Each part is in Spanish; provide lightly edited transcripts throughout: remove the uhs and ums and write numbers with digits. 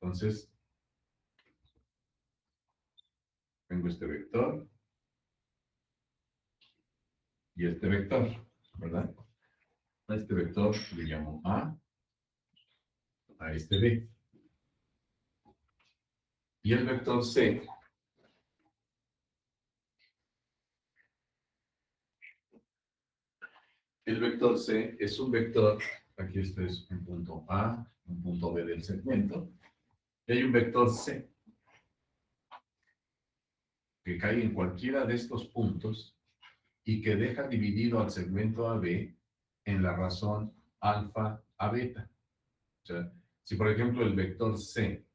Entonces, tengo este vector y este vector, ¿verdad? A este vector le llamo a este B. Y el vector C es un vector, aquí este es un punto A, un punto B del segmento, y hay un vector C que cae en cualquiera de estos puntos y que deja dividido al segmento AB en la razón alfa a beta. O sea, si por ejemplo el vector C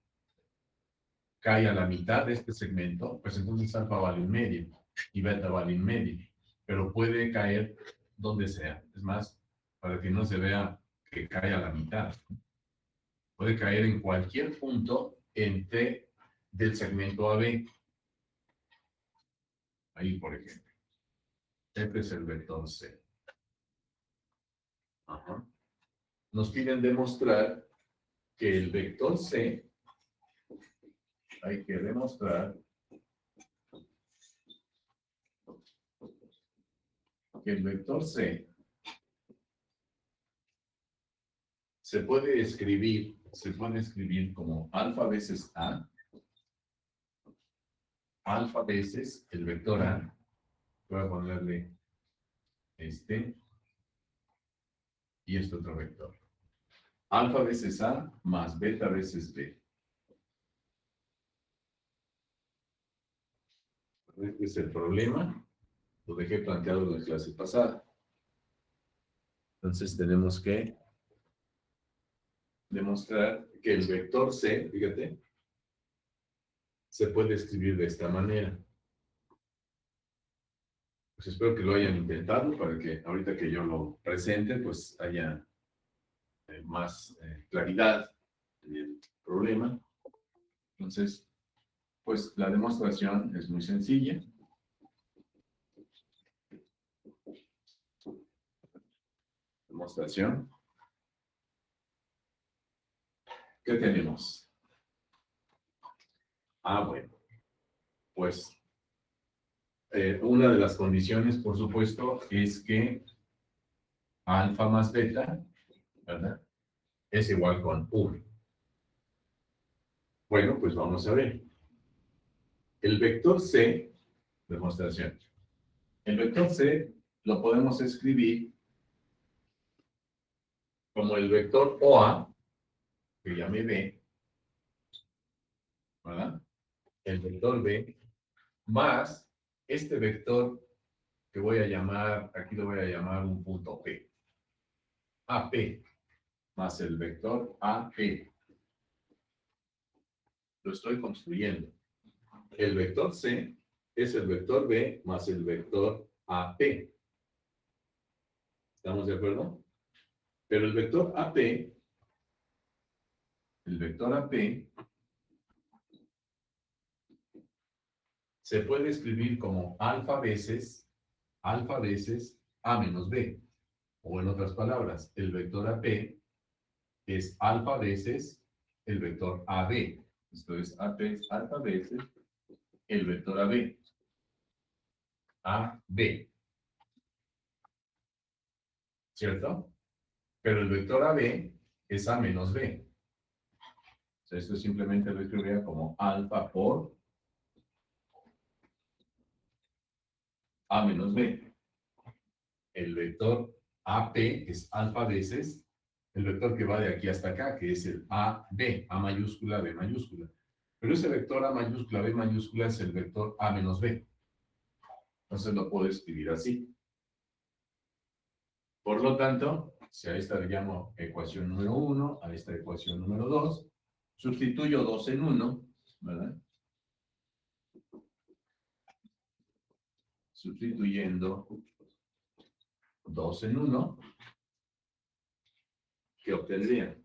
cae a la mitad de este segmento, pues entonces alfa vale un medio y beta vale un medio, pero puede caer donde sea. Es más, para que no se vea que cae a la mitad, puede caer en cualquier punto en T del segmento AB. Ahí, por ejemplo. Este es el vector C. Ajá. Nos piden demostrar que el vector C, hay que demostrar que el vector C se puede escribir como alfa veces A, alfa veces el vector A, voy a ponerle este y este otro vector. Alfa veces A más beta veces B. Este es el problema, lo dejé planteado en la clase pasada. Entonces tenemos que demostrar que el vector C, fíjate, se puede escribir de esta manera. Pues espero que lo hayan intentado para que ahorita que yo lo presente, pues haya más claridad en el problema. Entonces, pues la demostración es muy sencilla. Demostración. ¿Qué tenemos? Bueno, pues una de las condiciones, por supuesto, es que alfa más beta, ¿verdad? Es igual con 1. Bueno, pues vamos a ver. El vector C, demostración. El vector C lo podemos escribir como el vector OA, que llamé B, ¿verdad? El vector B, más este vector que voy a llamar, aquí lo voy a llamar un punto P. AP, más el vector AP. Lo estoy construyendo. El vector C es el vector B más el vector AP. ¿Estamos de acuerdo? Pero el vector AP se puede escribir como alfa veces A menos B. O en otras palabras, el vector AP es alfa veces el vector AB. Esto es AP es alfa veces el vector AB. AB. ¿Cierto? Pero el vector AB es A menos B. O sea, esto simplemente lo escribiría como alfa por A menos B. El vector AP es alfa veces el vector que va de aquí hasta acá, que es el AB, A mayúscula, B mayúscula. Pero ese vector A mayúscula, B mayúscula es el vector A menos B. Entonces lo puedo escribir así. Por lo tanto, si a esta le llamo ecuación número 1, a esta ecuación número 2, sustituyo 2 en 1, ¿verdad? Sustituyendo 2 en 1, ¿qué obtendría?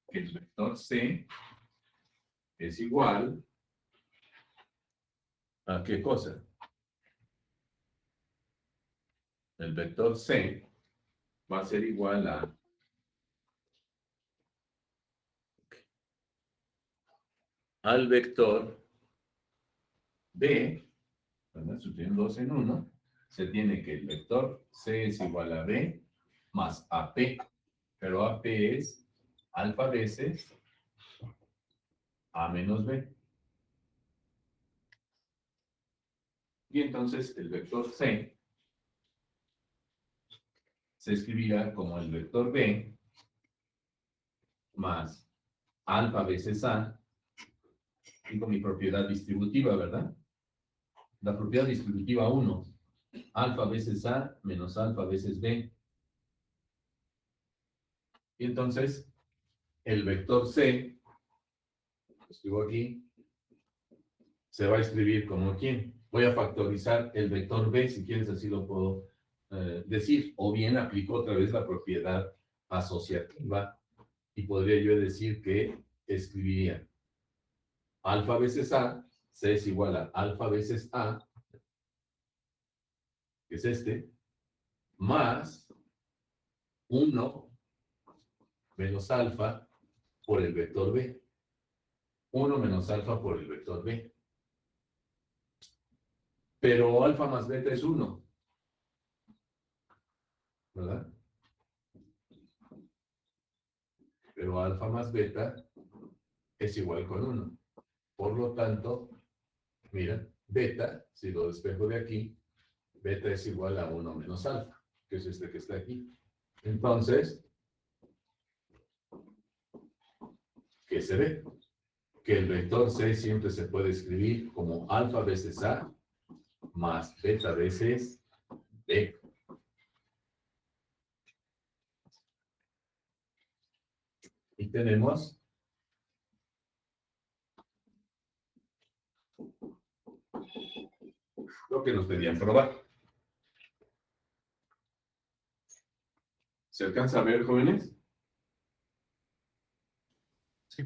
Que el vector C es igual a ¿qué cosa? El vector C va a ser igual a al vector B, ¿verdad? Sustituyendo 2 en 1, se tiene que el vector C es igual a B más AP, pero AP es alfa veces A menos B. Y entonces el vector C se escribirá como el vector B más alfa veces A, y con mi propiedad distributiva, ¿verdad? La propiedad distributiva 1, alfa veces A menos alfa veces B. Y entonces el vector C, lo escribo aquí, se va a escribir como ¿quién? Voy a factorizar el vector B, si quieres así lo puedo decir, o bien aplico otra vez la propiedad asociativa y podría yo decir que escribiría alfa veces A, C es igual a alfa veces A, que es este, más 1 menos alfa por el vector B. 1 menos alfa por el vector B. Pero alfa más beta es 1, ¿verdad? Pero alfa más beta es igual con 1. Por lo tanto, mira, beta, si lo despejo de aquí, beta es igual a 1 menos alfa, que es este que está aquí. Entonces, ¿qué se ve? Que el vector C siempre se puede escribir como alfa veces A más beta veces B. Y tenemos lo que nos pedían probar. ¿Se alcanza a ver, jóvenes? Sí.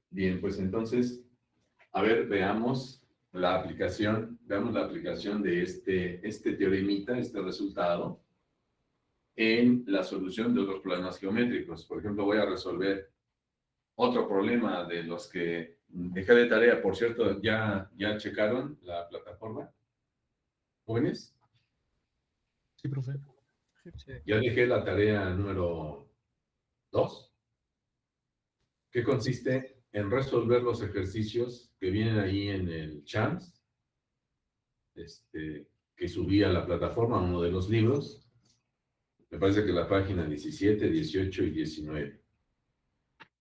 Bien, pues entonces, a ver, veamos la aplicación de este teoremita, este resultado, en la solución de otros problemas geométricos. Por ejemplo, voy a resolver otro problema de los que dejé de tarea. Por cierto, ¿ya checaron la plataforma? ¿Jóvenes? Sí, profe. Sí. Ya dejé la tarea número 2, que consiste en resolver los ejercicios que vienen ahí en el Champs, que subí a la plataforma, uno de los libros. Me parece que la página 17, 18 y 19.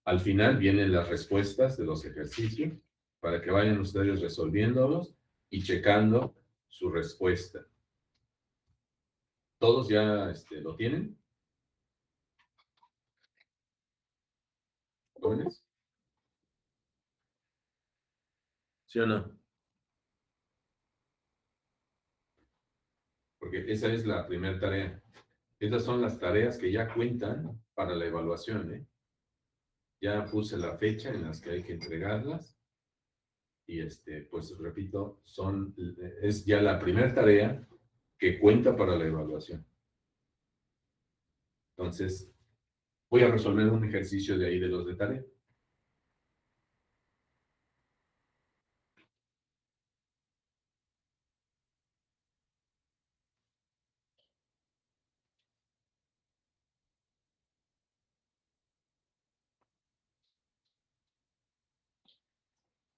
Al final vienen las respuestas de los ejercicios para que vayan ustedes resolviéndolos y checando su respuesta. ¿Todos ya lo tienen? ¿Jóvenes? ¿Sí o no? Porque esa es la primera tarea. Esas son las tareas que ya cuentan para la evaluación, ¿eh? Ya puse la fecha en las que hay que entregarlas. Y pues repito, es ya la primera tarea que cuenta para la evaluación. Entonces, voy a resolver un ejercicio de ahí de los de tarea.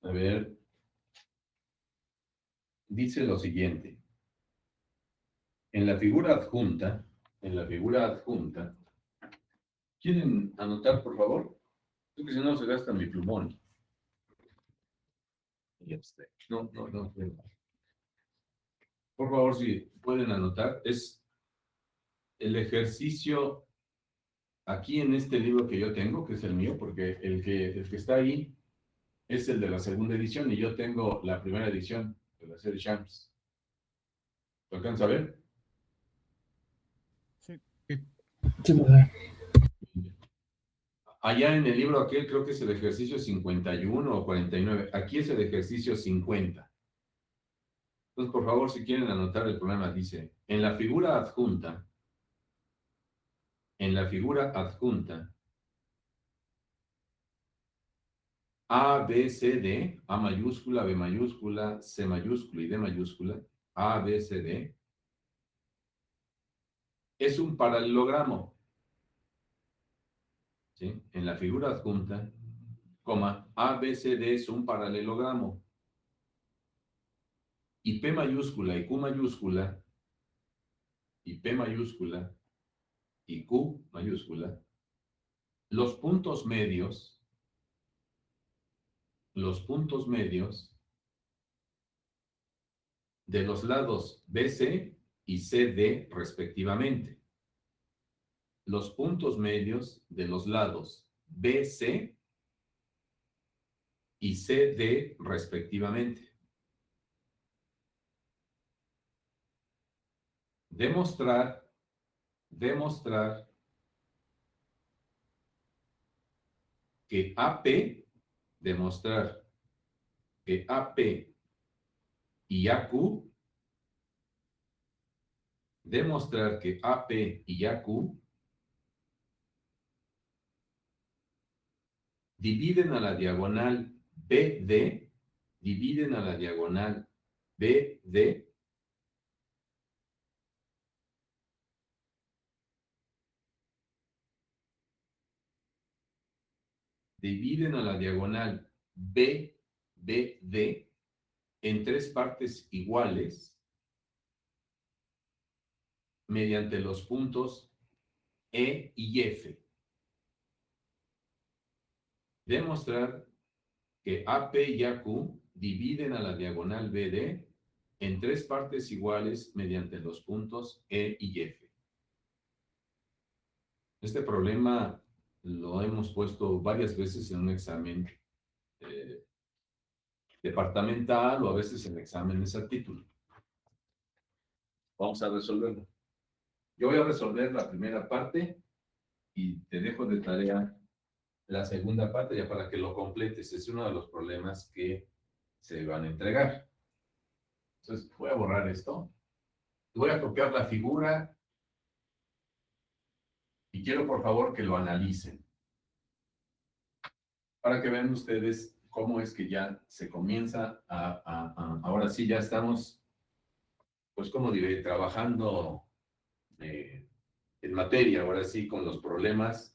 A ver, dice lo siguiente. En la figura adjunta, ¿quieren anotar, por favor? Porque si no se gasta mi plumón. No. Por favor, si pueden anotar, es el ejercicio aquí en este libro que yo tengo, que es el mío, porque el que está ahí es el de la segunda edición y yo tengo la primera edición de la serie Champs. ¿Lo alcanza a ver? Sí. Sí, profe. Allá en el libro aquel creo que es el ejercicio 51 o 49. Aquí es el ejercicio 50. Entonces, por favor, si quieren anotar el problema, dice, en la figura adjunta, A, B, C, D, A mayúscula, B mayúscula, C mayúscula y D mayúscula, A, B, C, D, es un paralelogramo. ¿Sí? En la figura adjunta, coma, A, B, C, D es un paralelogramo. Y P mayúscula y Q mayúscula, y P mayúscula y Q mayúscula, los puntos medios de los lados BC y CD respectivamente. Los puntos medios de los lados BC y CD respectivamente. Demostrar que AP, demostrar que AP y AQ, demostrar que AP y AQ dividen a la diagonal BD, dividen a la diagonal BD, dividen a la diagonal BBD en tres partes iguales mediante los puntos E y F. Demostrar que AP y AQ dividen a la diagonal BD en tres partes iguales mediante los puntos E y F. Este problema lo hemos puesto varias veces en un examen departamental o a veces en exámenes a título. Vamos a resolverlo. Yo voy a resolver la primera parte y te dejo de tarea la segunda parte ya para que lo completes. Es uno de los problemas que se van a entregar. Entonces, voy a borrar esto. Voy a copiar la figura y quiero, por favor, que lo analicen. Para que vean ustedes cómo es que ya se comienza ahora sí ya estamos, pues, como diré, trabajando en materia, ahora sí, con los problemas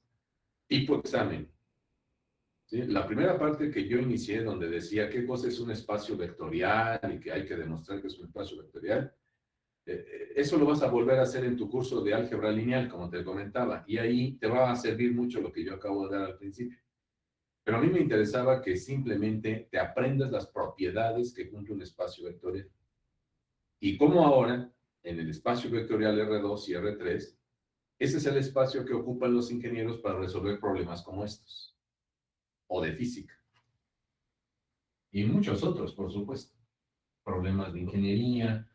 tipo examen. ¿Sí? La primera parte que yo inicié, donde decía qué cosa es un espacio vectorial y que hay que demostrar que es un espacio vectorial, eso lo vas a volver a hacer en tu curso de álgebra lineal, como te comentaba, y ahí te va a servir mucho lo que yo acabo de dar al principio. Pero a mí me interesaba que simplemente te aprendas las propiedades que cumple un espacio vectorial. Y como ahora, en el espacio vectorial R2 y R3, ese es el espacio que ocupan los ingenieros para resolver problemas como estos, o de física. Y muchos otros, por supuesto. Problemas de ingeniería.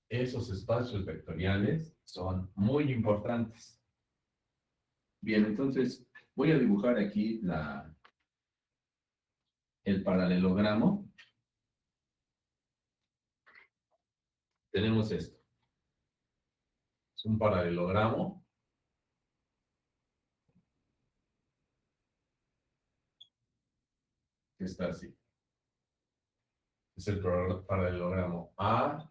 Esos espacios vectoriales son muy importantes. Bien, entonces voy a dibujar aquí el paralelogramo. Tenemos esto. Es un paralelogramo. Que está así. Es el paralelogramo A,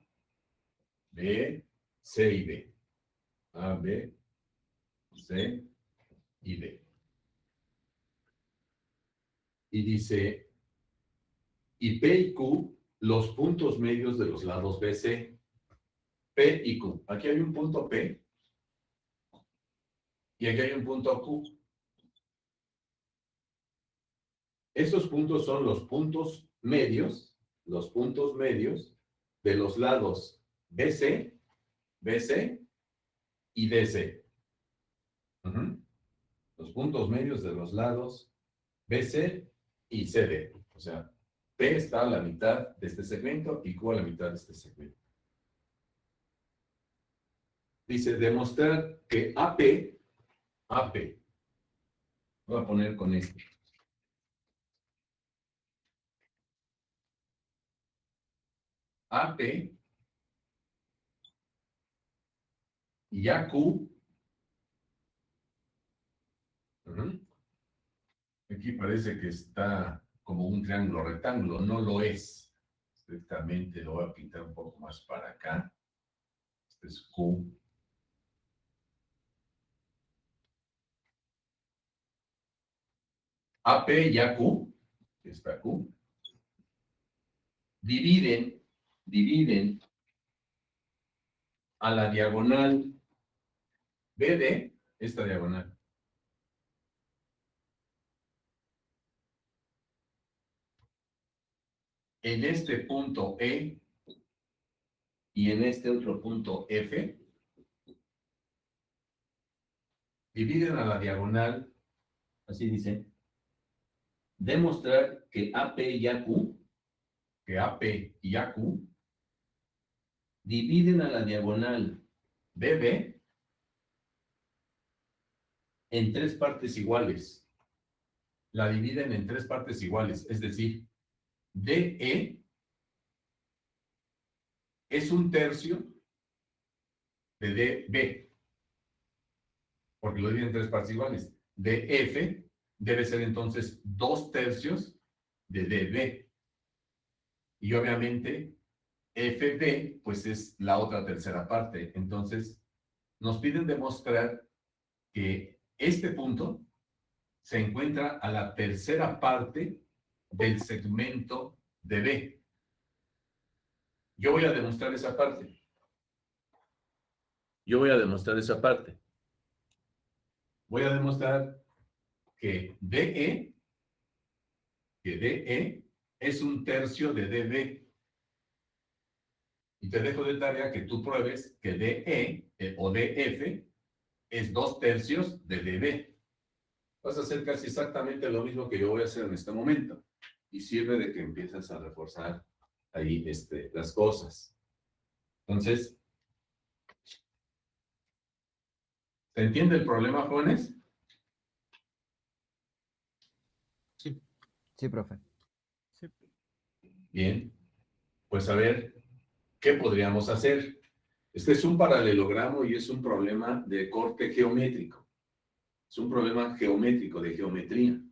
B, C y D. A, B, C y D. Y dice, y P y Q, los puntos medios de los lados BC. P y Q. Aquí hay un punto P y aquí hay un punto Q. Estos puntos son los puntos medios de los lados BC, BC y DC. Los puntos medios de los lados BC y CD. O sea, P está a la mitad de este segmento y Q a la mitad de este segmento. Dice, demostrar que AP, voy a poner con este. AP y AQ Aquí parece que está como un triángulo rectángulo, no lo es. Estrictamente lo voy a pintar un poco más para acá. Este es Q. AP y AQ, esta Q, dividen a la diagonal BD, esta diagonal. En este punto E y en este otro punto F, dividen a la diagonal, así dice, demostrar que AP y AQ dividen a la diagonal BB en tres partes iguales. La dividen en tres partes iguales, es decir, DE es un tercio de DB, porque lo dividen en tres partes iguales. DF debe ser entonces 2/3 de DB. Y obviamente FB, pues es la otra tercera parte. Entonces, nos piden demostrar que este punto se encuentra a la tercera parte del segmento de B. Yo voy a demostrar esa parte. Voy a demostrar que DE es un tercio de DB. Y te dejo de tarea que tú pruebes que DE o DF es 2/3 de DB. Vas a hacer casi exactamente lo mismo que yo voy a hacer en este momento. Y sirve de que empiezas a reforzar ahí las cosas. Entonces, ¿se entiende el problema, jóvenes? Sí. Sí, profe. Sí. Bien. Pues a ver, ¿qué podríamos hacer? Este es un paralelogramo y es un problema de corte geométrico. Es un problema geométrico, de geometría.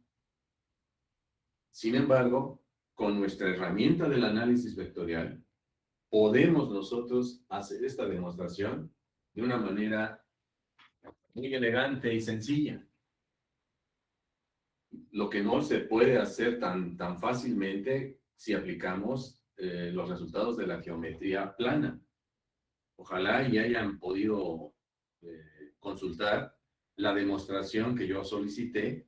Sin embargo, con nuestra herramienta del análisis vectorial, podemos nosotros hacer esta demostración de una manera muy elegante y sencilla. Lo que no se puede hacer tan fácilmente si aplicamos los resultados de la geometría plana. Ojalá y hayan podido consultar la demostración que yo solicité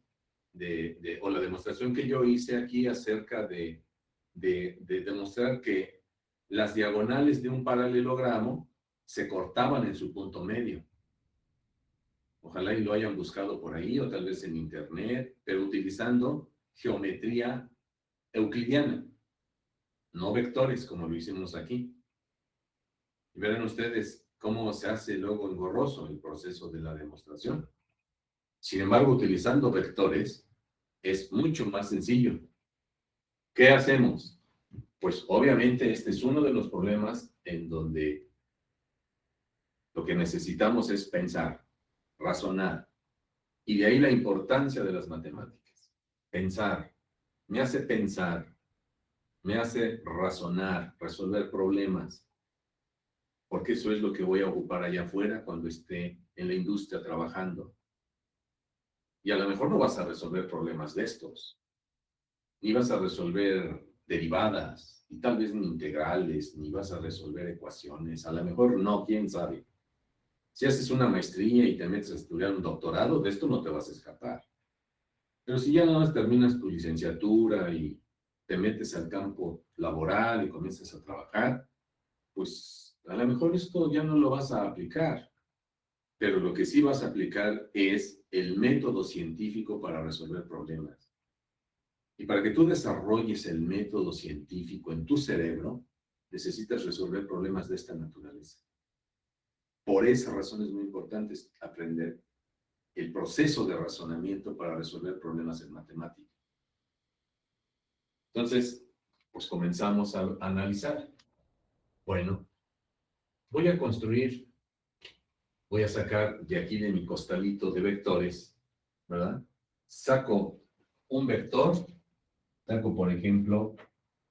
o la demostración que yo hice aquí acerca de demostrar que las diagonales de un paralelogramo se cortaban en su punto medio. Ojalá y lo hayan buscado por ahí o tal vez en internet, pero utilizando geometría euclidiana, no vectores como lo hicimos aquí. Y verán ustedes cómo se hace luego engorroso el proceso de la demostración. Sin embargo, utilizando vectores es mucho más sencillo. ¿Qué hacemos? Pues obviamente este es uno de los problemas en donde lo que necesitamos es pensar, razonar, y de ahí la importancia de las matemáticas. Pensar, me hace pensar, me hace razonar, resolver problemas, porque eso es lo que voy a ocupar allá afuera cuando esté en la industria trabajando. Y a lo mejor no vas a resolver problemas de estos, ni vas a resolver derivadas, y tal vez ni integrales, ni vas a resolver ecuaciones, a lo mejor no, quién sabe. Si haces una maestría y te metes a estudiar un doctorado, de esto no te vas a escapar. Pero si ya nada más terminas tu licenciatura y te metes al campo laboral y comienzas a trabajar, pues a lo mejor esto ya no lo vas a aplicar. Pero lo que sí vas a aplicar es el método científico para resolver problemas. Y para que tú desarrolles el método científico en tu cerebro, necesitas resolver problemas de esta naturaleza. Por esa razón es muy importante aprender el proceso de razonamiento para resolver problemas en matemática. Entonces, pues comenzamos a analizar. Bueno, voy a sacar de aquí de mi costalito de vectores, ¿verdad? Saco un vector, saco por ejemplo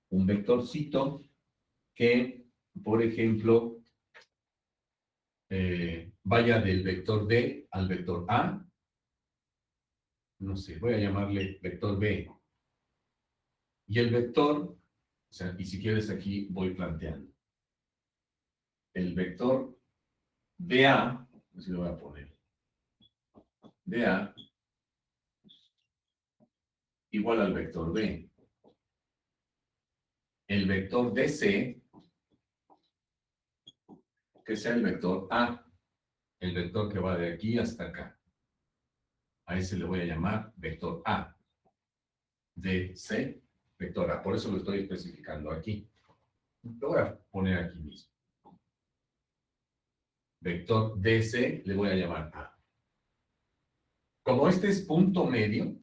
un vectorcito que, por ejemplo, vaya del vector D al vector A, no sé, voy a llamarle vector B. Y el vector, o sea, y si quieres aquí voy planteando. El vector DA, así lo voy a poner, DA igual al vector B. El vector DC, que sea el vector A, el vector que va de aquí hasta acá. A ese le voy a llamar vector A. DC, vector A. Por eso lo estoy especificando aquí. Lo voy a poner aquí mismo. Vector DC le voy a llamar A. Como este es punto medio,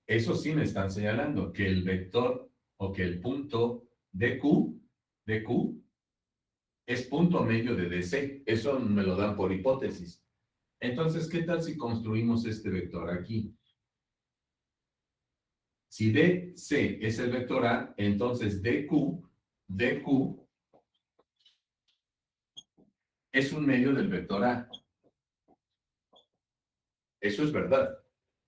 eso sí me están señalando que el vector o que el punto DQ es punto medio de DC. Eso me lo dan por hipótesis. Entonces, ¿qué tal si construimos este vector aquí? Si DC es el vector A, entonces DQ es un medio del vector A. Eso es verdad,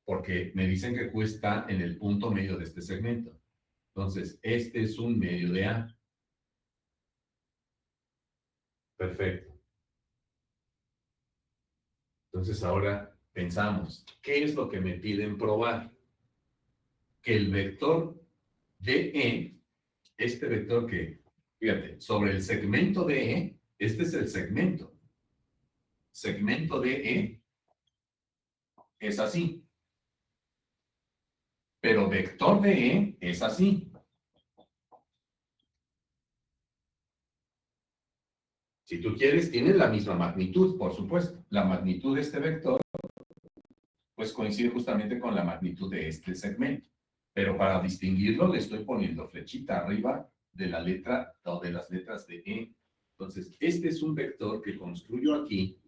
porque me dicen que Q está en el punto medio de este segmento. Entonces, este es un medio de A. Perfecto. Entonces, ahora pensamos, ¿qué es lo que me piden probar? Que el vector DE, este vector que, fíjate, sobre el segmento DE, este es el segmento. Segmento DE es así. Pero vector DE es así. Si tú quieres, tiene la misma magnitud, por supuesto. La magnitud de este vector, pues coincide justamente con la magnitud de este segmento. Pero para distinguirlo, le estoy poniendo flechita arriba de la letra o de las letras de E. Entonces, este es un vector que construyo aquí.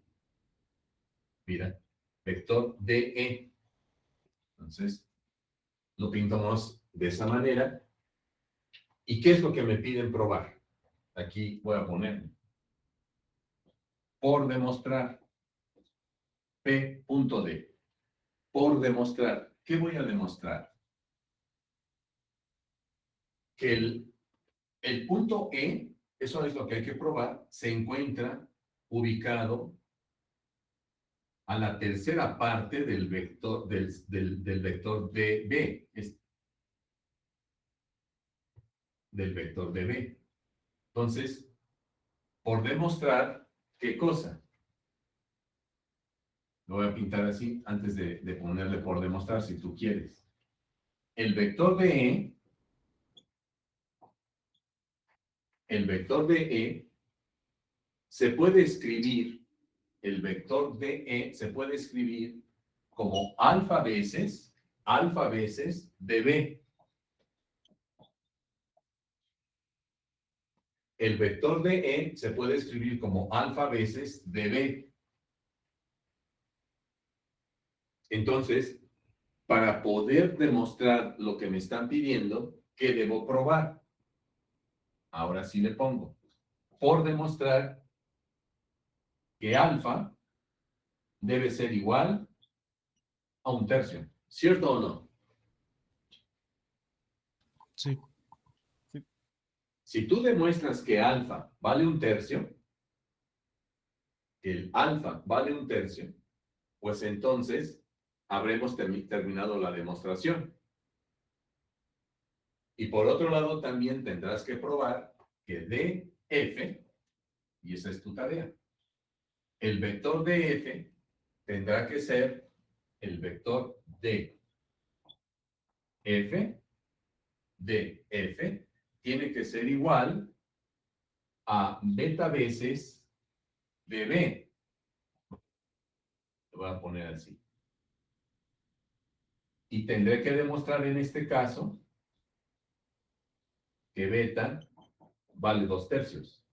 Mira, vector DE. Entonces, lo pintamos de esa manera. ¿Y qué es lo que me piden probar? Aquí voy a poner por demostrar P.D. Por demostrar. ¿Qué voy a demostrar? Que el punto E, eso es lo que hay que probar, se encuentra ubicado a la tercera parte del vector, del vector DB, del vector DB. Entonces, por demostrar, ¿qué cosa? Lo voy a pintar así antes de ponerle por demostrar, si tú quieres. El vector de E se puede escribir, el vector de E se puede escribir como alfa veces dB. El vector de E se puede escribir como alfa veces dB. Entonces, para poder demostrar lo que me están pidiendo, ¿qué debo probar? Ahora sí le pongo. Por demostrar que alfa debe ser igual a un tercio. ¿Cierto o no? Sí. Sí. Si tú demuestras que alfa vale un tercio, que el alfa vale un tercio, pues entonces habremos terminado la demostración. Y por otro lado, también tendrás que probar que df, y esa es tu tarea, el vector df tendrá que ser el vector de f, tiene que ser igual a beta veces db. Lo voy a poner así. Y tendré que demostrar en este caso que beta vale 2/3.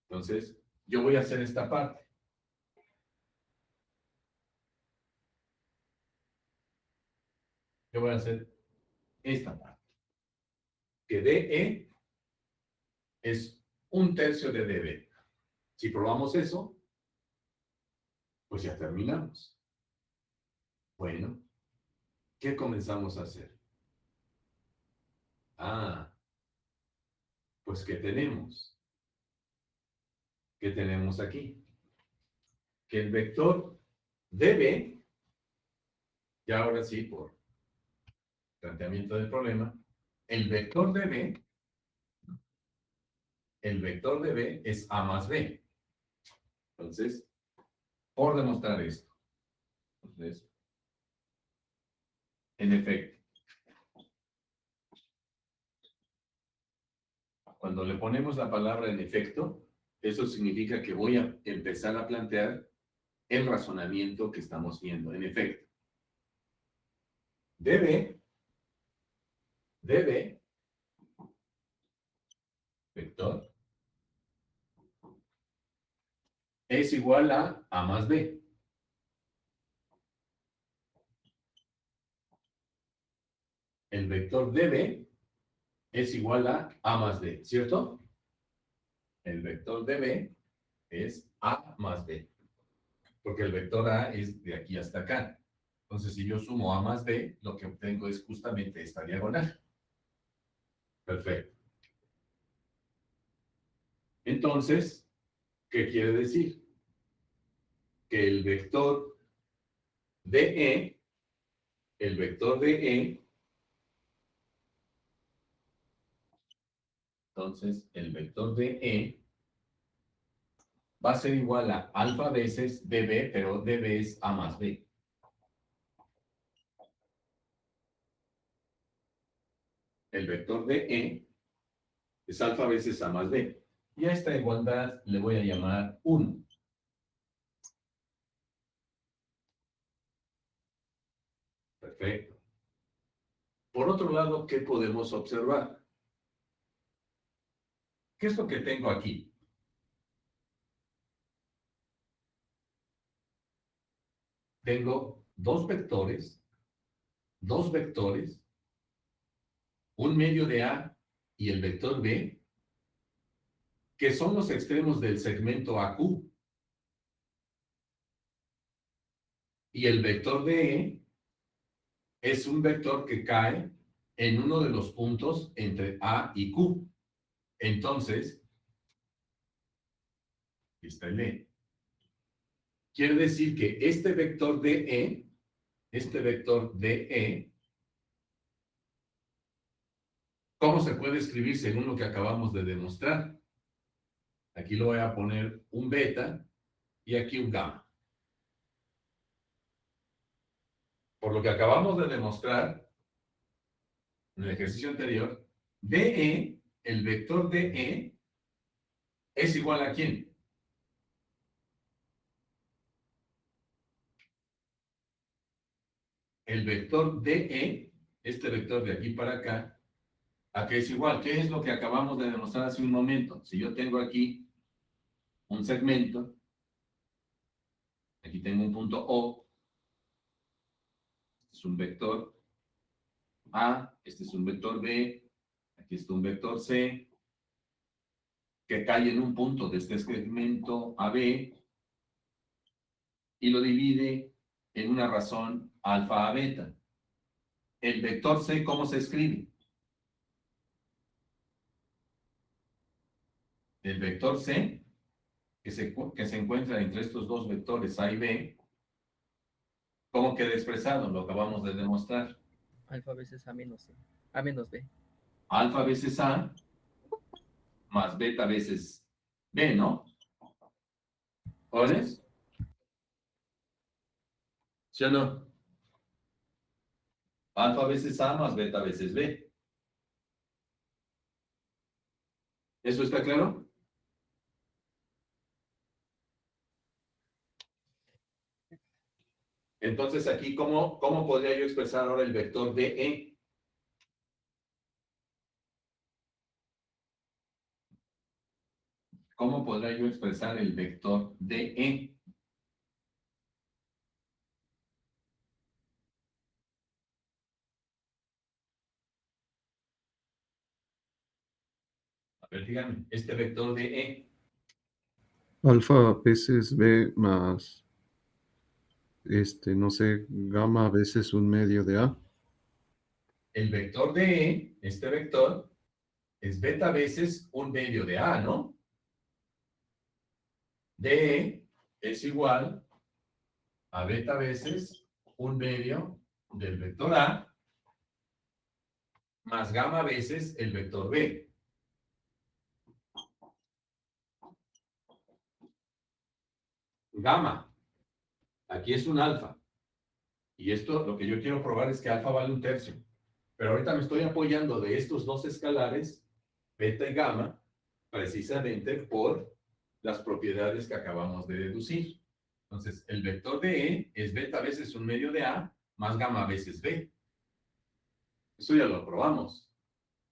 Entonces, yo voy a hacer esta parte. yo voy a hacer esta parte. Que DE es 1/3 de DB. Si probamos eso, pues ya terminamos. Bueno, ¿qué comenzamos a hacer? Pues ¿qué tenemos? ¿Qué tenemos aquí? Que el vector DB, ya ahora sí, por planteamiento del problema, el vector DB es A más B. Entonces, por demostrar esto. Entonces, en efecto, cuando le ponemos la palabra en efecto, eso significa que voy a empezar a plantear el razonamiento que estamos viendo. En efecto, DB, vector, es igual a A más B. El vector DB es igual a A más B, ¿cierto? El vector DB es A más B, porque el vector A es de aquí hasta acá. Entonces, si yo sumo A más B, lo que obtengo es justamente esta diagonal. Perfecto. Entonces, ¿qué quiere decir? Que el vector DE, entonces el vector DE va a ser igual a alfa veces DB, pero DB es A más B. El vector DE es alfa veces A más B. Y a esta igualdad le voy a llamar 1. Perfecto. Por otro lado, ¿qué podemos observar? ¿Qué es lo que tengo aquí? Tengo dos vectores, un medio de A y el vector B, que son los extremos del segmento AQ. Y el vector DE es un vector que cae en uno de los puntos entre A y Q. Entonces, aquí está el E. Quiere decir que este vector DE, ¿cómo se puede escribir según lo que acabamos de demostrar? Aquí lo voy a poner un beta y aquí un gamma. Por lo que acabamos de demostrar en el ejercicio anterior, DE, el vector DE, es igual a ¿quién? El vector DE, este vector de aquí para acá, ¿a qué es igual? ¿Qué es lo que acabamos de demostrar hace un momento? Si yo tengo aquí un segmento, aquí tengo un punto O, este es un vector A, este es un vector B, aquí está un vector C, que cae en un punto de este segmento AB y lo divide en una razón alfa a beta. El vector C, ¿cómo se escribe? El vector C, que se encuentra entre estos dos vectores A y B, ¿cómo queda expresado? Lo acabamos de demostrar. Alfa veces A menos C. A menos B. Alfa veces A más beta veces B, ¿no? ¿Jóvenes? ¿Sí o no? Alfa veces A más beta veces B. ¿Eso está claro? Entonces aquí, ¿cómo podría yo expresar ahora el vector DE? ¿Cómo podría yo expresar el vector DE? A ver, díganme, este vector de E, Alfa veces B más, no sé, gamma veces un medio de A. el vector de E, este vector, es beta veces un medio de A, ¿no? De es igual a beta veces un medio del vector A más gamma veces el vector B. Gamma, aquí es un alfa. Y esto, lo que yo quiero probar es que alfa vale un tercio. Pero ahorita me estoy apoyando de estos dos escalares, beta y gamma, precisamente por las propiedades que acabamos de deducir. Entonces, el vector de E es beta veces un medio de A más gamma veces B. Eso ya lo probamos.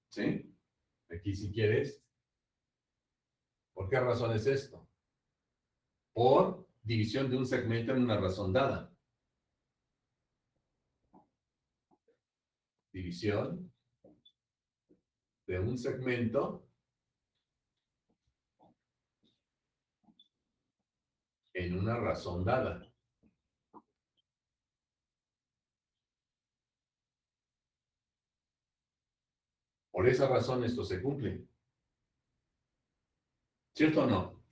¿Sí? Aquí si quieres. ¿Por qué razón es esto? Por división de un segmento en una razón dada. División de un segmento en una razón dada. Por esa razón esto se cumple. ¿Cierto o no?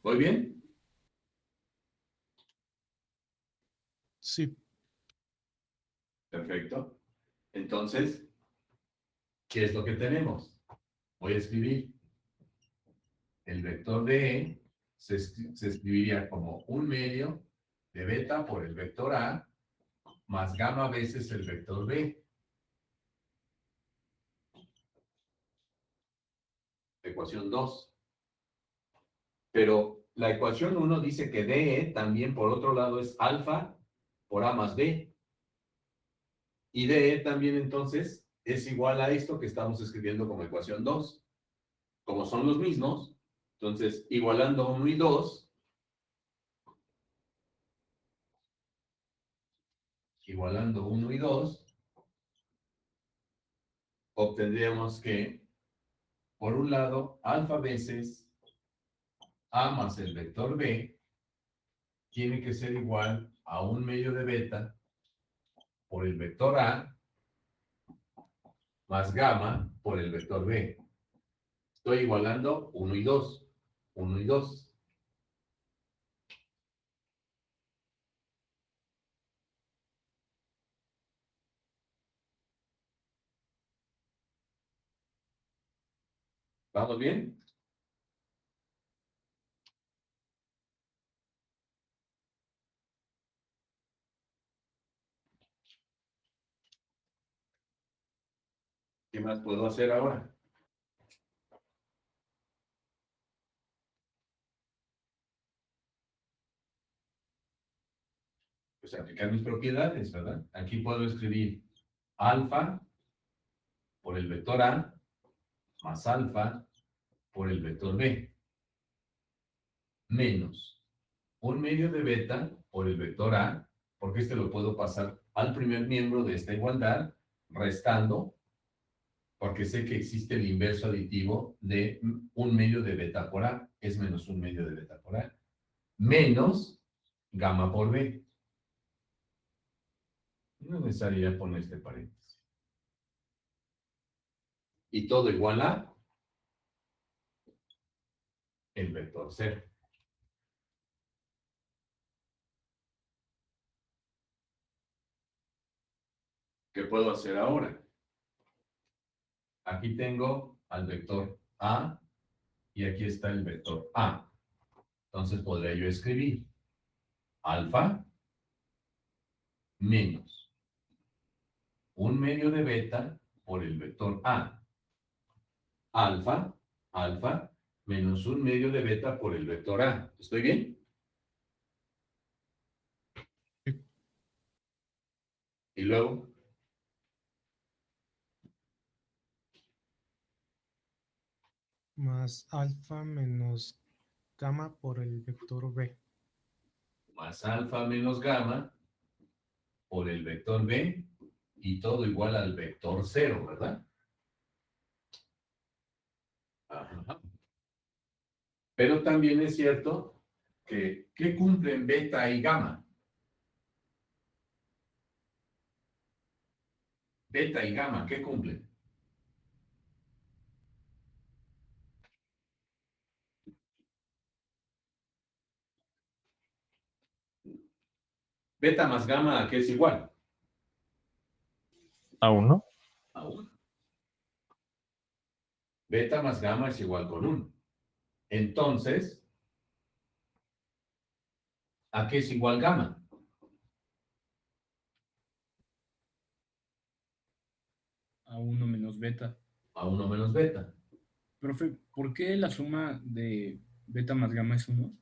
¿Voy bien? Sí. Perfecto. Entonces, ¿qué es lo que tenemos? Voy a escribir el vector de E, se escribiría como un medio de beta por el vector A más gamma veces el vector B. Ecuación 2. Pero la ecuación 1 dice que DE también por otro lado es alfa por A más B. Y DE también entonces es igual a esto que estamos escribiendo como ecuación 2. Como son los mismos, entonces igualando 1 y 2, igualando 1 y 2, obtendríamos que, por un lado, alfa veces A más el vector B tiene que ser igual a un medio de beta por el vector A más gamma por el vector B. Estoy igualando 1 y 2. 1 y 2. ¿Vamos bien? ¿Qué más puedo hacer ahora? Pues aplicar mis propiedades, ¿verdad? Aquí puedo escribir alfa por el vector A más alfa por el vector B menos un medio de beta por el vector A, porque este lo puedo pasar al primer miembro de esta igualdad, restando, porque sé que existe el inverso aditivo de un medio de beta por A, es menos un medio de beta por A, menos gamma por B. No es necesario poner este paréntesis. Y todo igual a el vector 0. ¿Qué puedo hacer ahora? Aquí tengo al vector A y aquí está el vector A. Entonces podría yo escribir alfa menos un medio de beta por el vector A. Alfa, alfa, menos un medio de beta por el vector A. ¿Estoy bien? Sí. Y luego, Más alfa menos gamma por el vector B. más alfa menos gamma por el vector B. y todo igual al vector 0, ¿verdad? Ajá. Pero también es cierto que ¿qué cumplen beta y gamma? Beta y gamma, ¿qué cumplen? Beta más gamma, ¿a qué es igual? ¿A 1? A 1. Beta más gamma es igual con 1. Entonces, ¿a qué es igual gamma? A 1 menos beta. A 1 menos beta. Profe, ¿por qué la suma de beta más gamma es 1?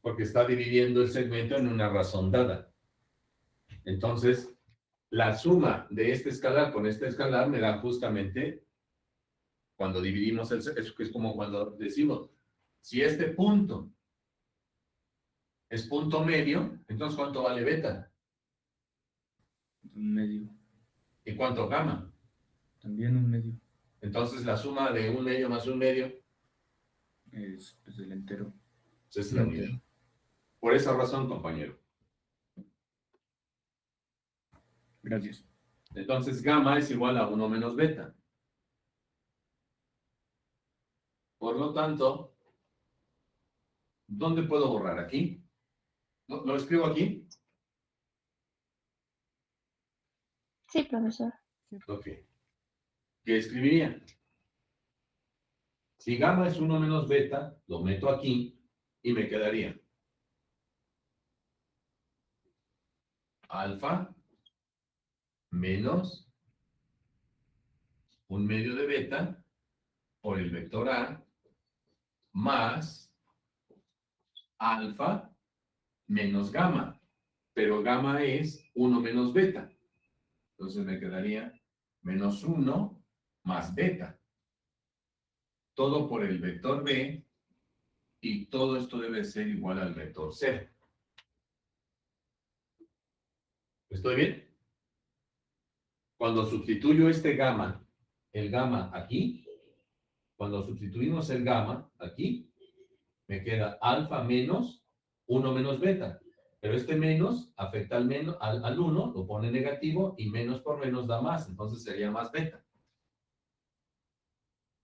Porque está dividiendo el segmento en una razón dada. Entonces, la suma de este escalar con este escalar me da justamente, cuando dividimos es como cuando decimos, si este punto es punto medio, entonces ¿cuánto vale beta? Un medio. ¿Y cuánto gamma? También un medio. Entonces la suma de un medio más un medio Es pues, el entero. es la unidad. Por esa razón, compañero. Gracias. Entonces gamma es igual a 1 menos beta. Por lo tanto, ¿dónde puedo borrar? ¿Aquí? ¿Lo escribo aquí? Sí, profesor. Ok. ¿Qué escribiría? Si gamma es 1 menos beta, lo meto aquí y me quedaría alfa menos un medio de beta por el vector A más alfa menos gamma. Pero gamma es 1 menos beta. Entonces me quedaría menos 1 más beta. Todo por el vector B y todo esto debe ser igual al vector 0. ¿Estoy bien? Cuando sustituyo este gamma, el gamma aquí, cuando sustituimos el gamma aquí, me queda alfa menos 1 menos beta. Pero este menos afecta al 1, lo pone negativo, y menos por menos da más, entonces sería más beta.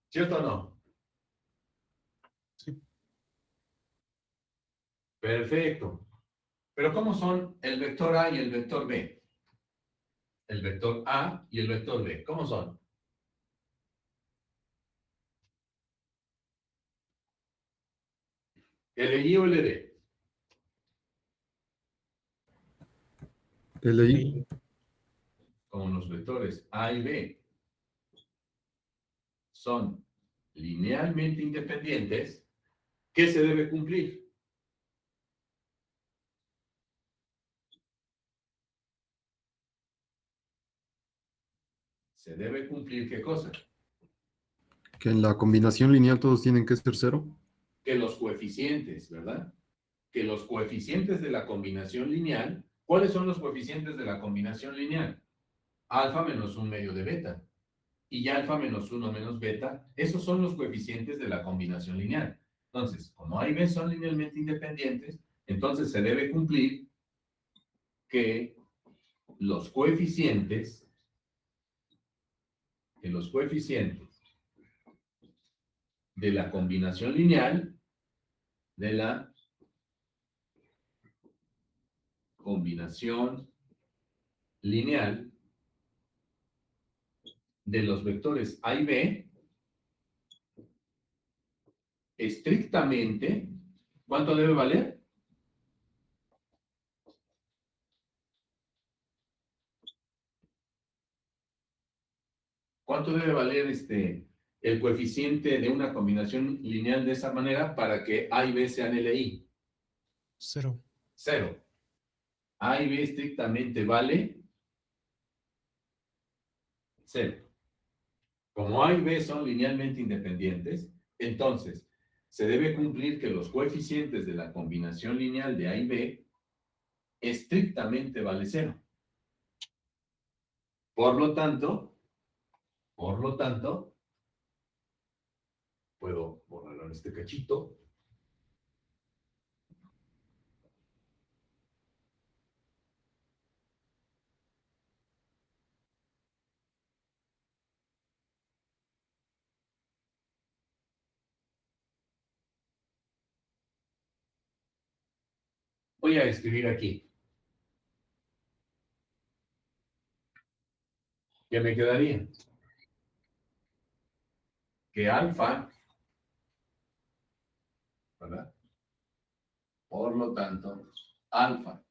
¿Cierto o no? Sí. Perfecto. Pero ¿cómo son el vector A y el vector B? El vector A y el vector B, ¿cómo son? LI o LD. LI. Como los vectores A y B son linealmente independientes, ¿qué se debe cumplir? Se debe cumplir, ¿qué cosa? Que en la combinación lineal todos tienen que ser 0. Que los coeficientes, ¿verdad? Que los coeficientes de la combinación lineal, ¿cuáles son los coeficientes de la combinación lineal? Alfa menos un medio de beta. Y alfa menos 1 menos beta, esos son los coeficientes de la combinación lineal. Entonces, como A y B son linealmente independientes, entonces se debe cumplir que los coeficientes de la combinación lineal, de la combinación lineal de los vectores A y B, estrictamente, ¿cuánto debe valer? ¿Cuánto debe valer el coeficiente de una combinación lineal de esa manera para que A y B sean LI? 0. 0. A y B estrictamente vale 0. Como A y B son linealmente independientes, entonces se debe cumplir que los coeficientes de la combinación lineal de A y B estrictamente vale 0. Por lo tanto, puedo borrar este cachito. Voy a escribir aquí. ¿Qué me quedaría? Que alfa, ¿verdad? Por lo tanto, alfa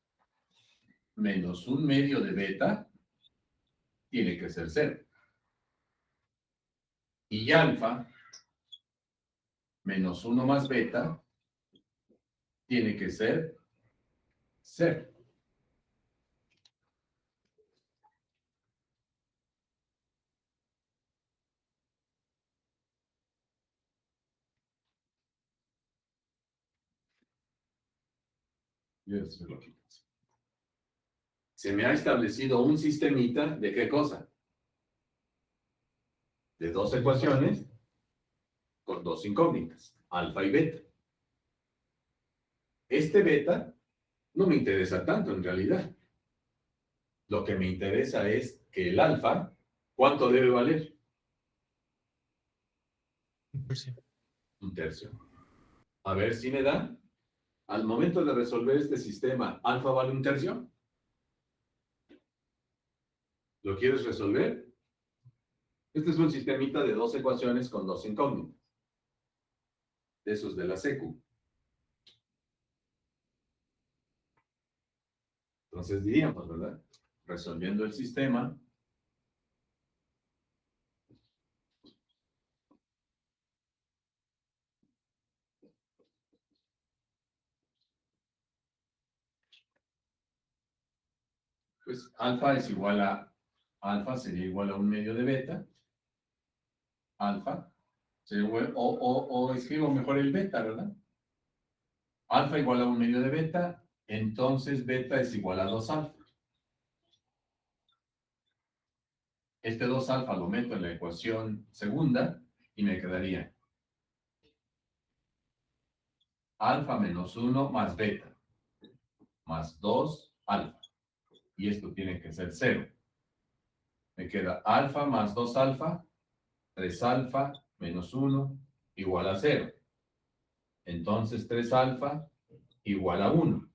menos 1/2 de beta tiene que ser 0. Y alfa menos 1 más beta tiene que ser 0. Se me ha establecido un sistemita de ¿qué cosa? De 2 ecuaciones con 2 incógnitas, alfa y beta. Este beta no me interesa tanto en realidad. Lo que me interesa es que el alfa, ¿cuánto debe valer? 1%. 1/3. A ver si me da. Al momento de resolver este sistema, alfa vale 1/3. ¿Lo quieres resolver? Este es un sistemita de 2 ecuaciones con 2 incógnitas. De esos de la secu. Entonces diríamos, ¿verdad? Resolviendo el sistema. Pues alfa es igual a, alfa sería igual a 1/2 de beta. Alfa. Sería igual, o escribo mejor el beta, ¿verdad? Alfa igual a 1/2 de beta, entonces beta es igual a 2 alfa. Este 2 alfa lo meto en la ecuación segunda y me quedaría alfa menos 1 más beta más 2 alfa. Y esto tiene que ser 0. Me queda alfa más 2 alfa, 3 alfa menos 1 igual a 0. Entonces 3 alfa igual a 1.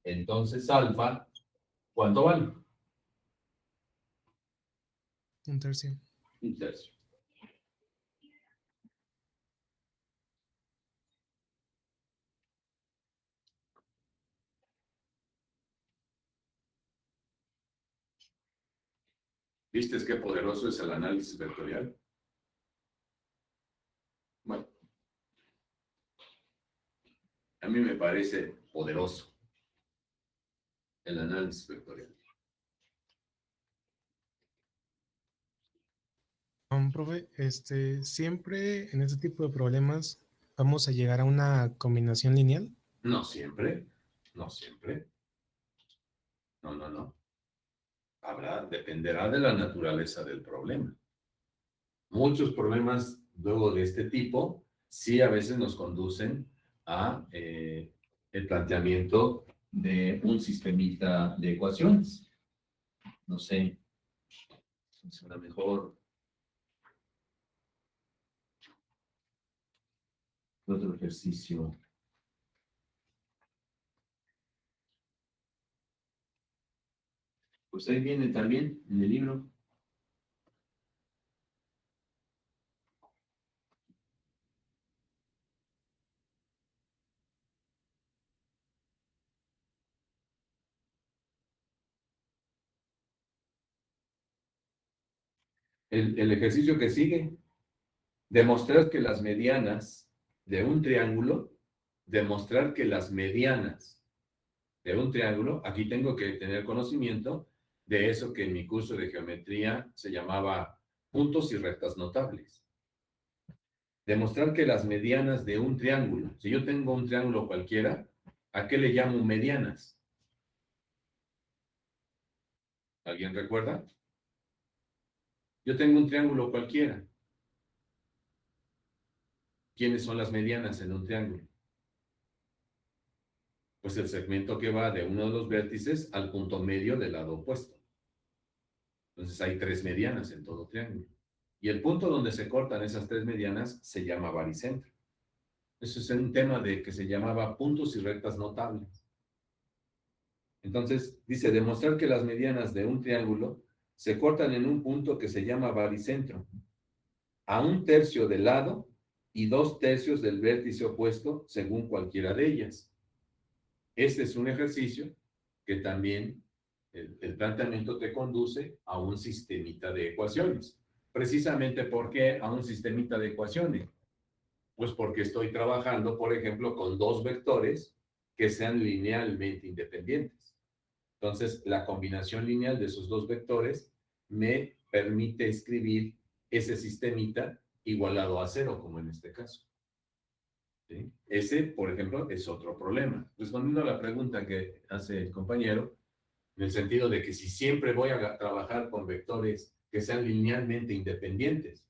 Entonces alfa, ¿cuánto vale? 1/3. 1/3. ¿Viste qué poderoso es el análisis vectorial? Bueno, a mí me parece poderoso el análisis vectorial. Profe, siempre en este tipo de problemas vamos a llegar a una combinación lineal. No siempre, no siempre. No. Dependerá de la naturaleza del problema. Muchos problemas luego de este tipo sí a veces nos conducen a el planteamiento de un sistemita de ecuaciones. No sé, funciona mejor. Otro ejercicio. Pues ahí viene también en el libro. El ejercicio que sigue, demostrar que las medianas de un triángulo, aquí tengo que tener conocimiento de eso que en mi curso de geometría se llamaba puntos y rectas notables. Demostrar que las medianas de un triángulo, si yo tengo un triángulo cualquiera, ¿a qué le llamo medianas? ¿Alguien recuerda? Yo tengo un triángulo cualquiera. ¿Quiénes son las medianas en un triángulo? Pues el segmento que va de uno de los vértices al punto medio del lado opuesto. Entonces hay 3 medianas en todo triángulo. Y el punto donde se cortan esas 3 medianas se llama baricentro. Eso es un tema de que se llamaba puntos y rectas notables. Entonces, dice, demostrar que las medianas de un triángulo se cortan en un punto que se llama baricentro, a 1/3 del lado y 2/3 del vértice opuesto, según cualquiera de ellas. Este es un ejercicio que también el planteamiento te conduce a un sistemita de ecuaciones. Precisamente, ¿por qué a un sistemita de ecuaciones? Pues porque estoy trabajando, por ejemplo, con 2 vectores que sean linealmente independientes. Entonces, la combinación lineal de esos 2 vectores me permite escribir ese sistemita igualado a 0, como en este caso. ¿Sí? Ese, por ejemplo, es otro problema. Respondiendo a la pregunta que hace el compañero, en el sentido de que si siempre voy a trabajar con vectores que sean linealmente independientes,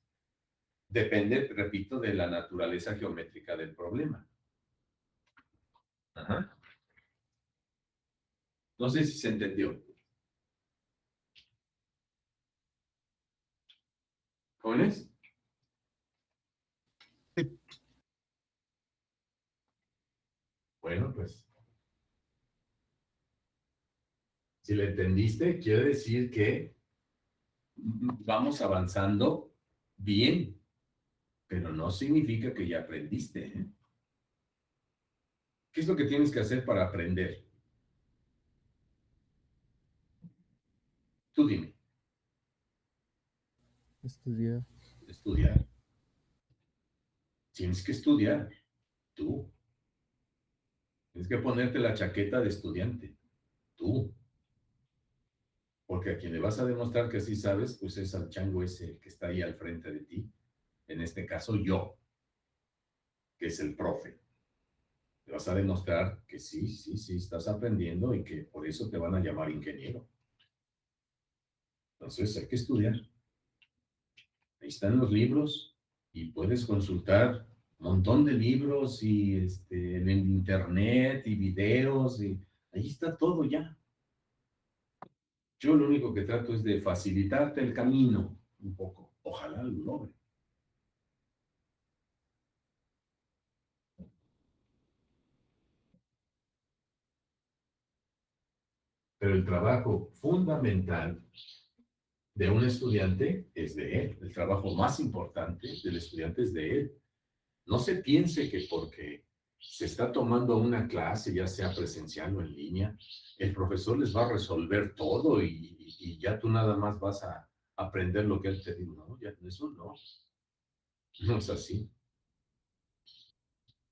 depende, repito, de la naturaleza geométrica del problema. Ajá. No sé si se entendió. ¿Jóvenes? Sí. Bueno, pues, si le entendiste, quiere decir que vamos avanzando bien, pero no significa que ya aprendiste, ¿eh? ¿Qué es lo que tienes que hacer para aprender? Tú dime. Estudiar. Estudiar. Tienes que estudiar. Tú. Tienes que ponerte la chaqueta de estudiante. Tú. Porque a quien le vas a demostrar que sí sabes, pues es al chango ese que está ahí al frente de ti. En este caso, yo, que es el profe. Le vas a demostrar que sí, sí, sí, estás aprendiendo y que por eso te van a llamar ingeniero. Entonces hay que estudiar. Ahí están los libros y puedes consultar un montón de libros y en el internet y videos y ahí está todo ya. Yo lo único que trato es de facilitarte el camino un poco. Ojalá lo logre. Pero el trabajo fundamental de un estudiante es de él. El trabajo más importante del estudiante es de él. No se piense que porque se está tomando una clase, ya sea presencial o en línea, el profesor les va a resolver todo y ya tú nada más vas a aprender lo que él te dijo. No, ya eso no. No es así.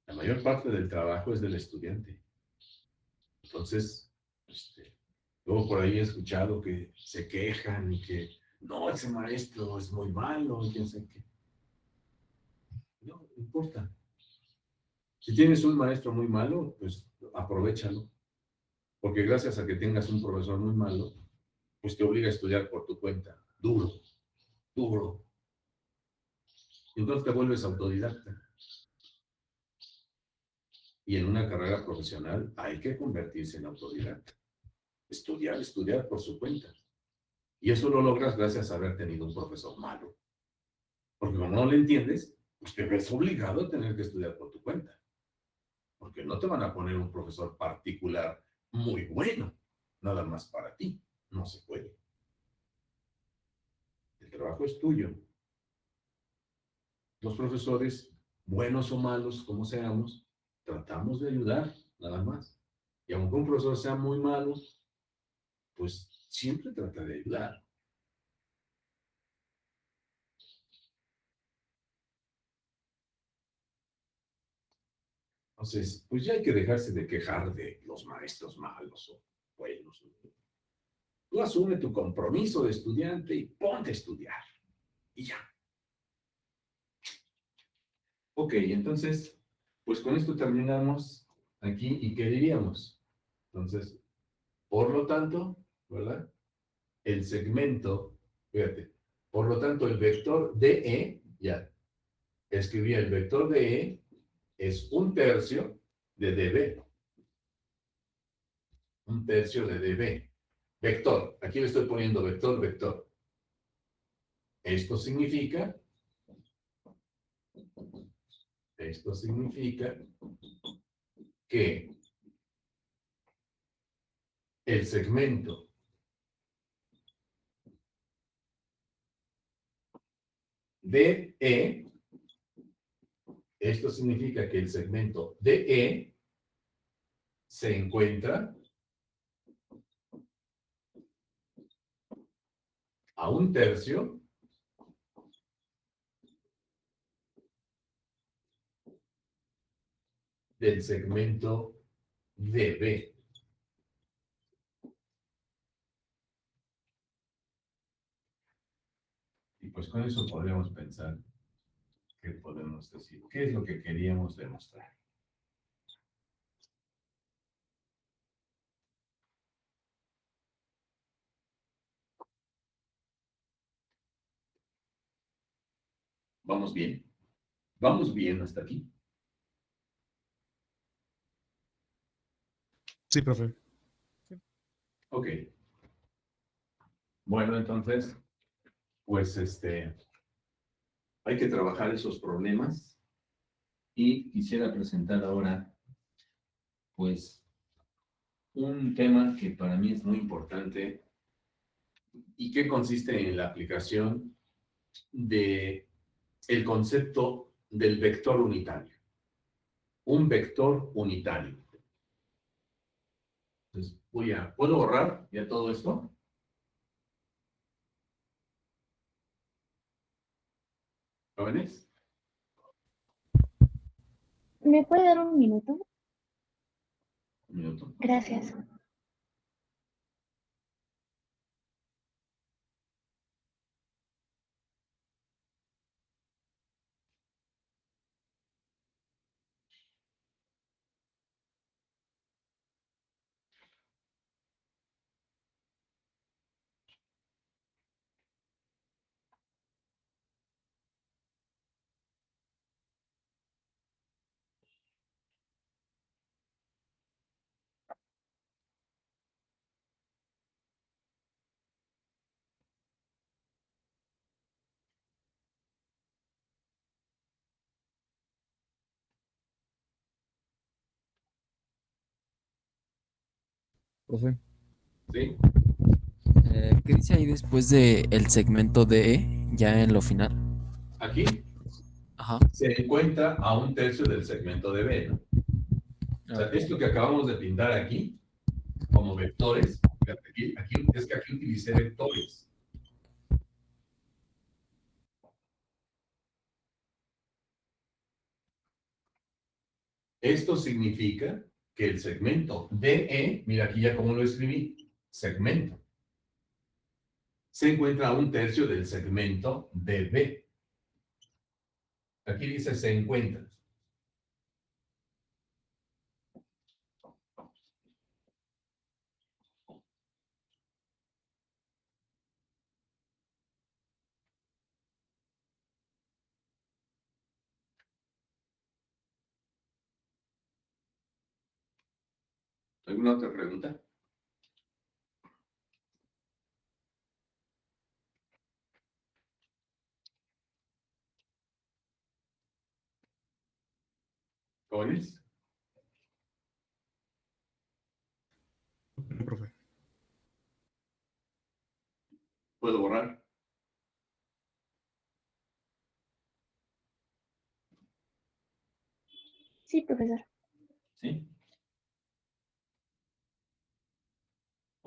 La mayor parte del trabajo es del estudiante. Entonces, luego por ahí he escuchado que se quejan y que no, ese maestro es muy malo, y quién sabe qué. No importa. Si tienes un maestro muy malo, pues aprovéchalo. Porque gracias a que tengas un profesor muy malo, pues te obliga a estudiar por tu cuenta. Duro, duro. Entonces te vuelves autodidacta. Y en una carrera profesional hay que convertirse en autodidacta. Estudiar, estudiar por su cuenta. Y eso lo logras gracias a haber tenido un profesor malo. Porque como no le entiendes, pues te ves obligado a tener que estudiar por tu cuenta. Porque no te van a poner un profesor particular muy bueno, nada más para ti. No se puede. El trabajo es tuyo. Los profesores, buenos o malos, como seamos, tratamos de ayudar, nada más. Y aunque un profesor sea muy malo, pues siempre trata de ayudar. Entonces, pues ya hay que dejarse de quejar de los maestros malos o buenos. Tú asume tu compromiso de estudiante y ponte a estudiar. Y ya. Ok, entonces, pues con esto terminamos aquí. ¿Y qué diríamos? Entonces, por lo tanto, ¿verdad? el segmento, fíjate, por lo tanto, el vector DE, ya, escribía el vector DE es un tercio de DB. Un tercio de DB. Vector, aquí le estoy poniendo vector, vector. Esto significa que el segmento DE, esto significa que el segmento DE se encuentra a un tercio del segmento DB. Y pues con eso podemos pensar qué podemos decir. ¿Qué es lo que queríamos demostrar? ¿Vamos bien? ¿Vamos bien hasta aquí? Sí, profe. Ok. Bueno, entonces, pues hay que trabajar esos problemas y quisiera presentar ahora, pues, un tema que para mí es muy importante y que consiste en la aplicación de el concepto del vector unitario. Un vector unitario. Entonces, ¿puedo borrar ya todo esto? ¿Jóvenes? ¿Me puede dar un minuto? Un minuto. Gracias. Profe, ¿Sí? ¿qué dice ahí después de el segmento DE, ya en lo final? Aquí Ajá. se encuentra a un tercio del segmento de B, ¿no? O sea, Ok. esto que acabamos de pintar aquí, como vectores, fíjate, es que aquí utilicé vectores. Esto significa que el segmento DE, mira aquí ya como lo escribí, segmento, se encuentra a un tercio del segmento DB. Aquí dice se encuentra. ¿Alguna otra pregunta? ¿Jóvenes? No, profe. ¿Puedo borrar? Sí, profesor. ¿Sí?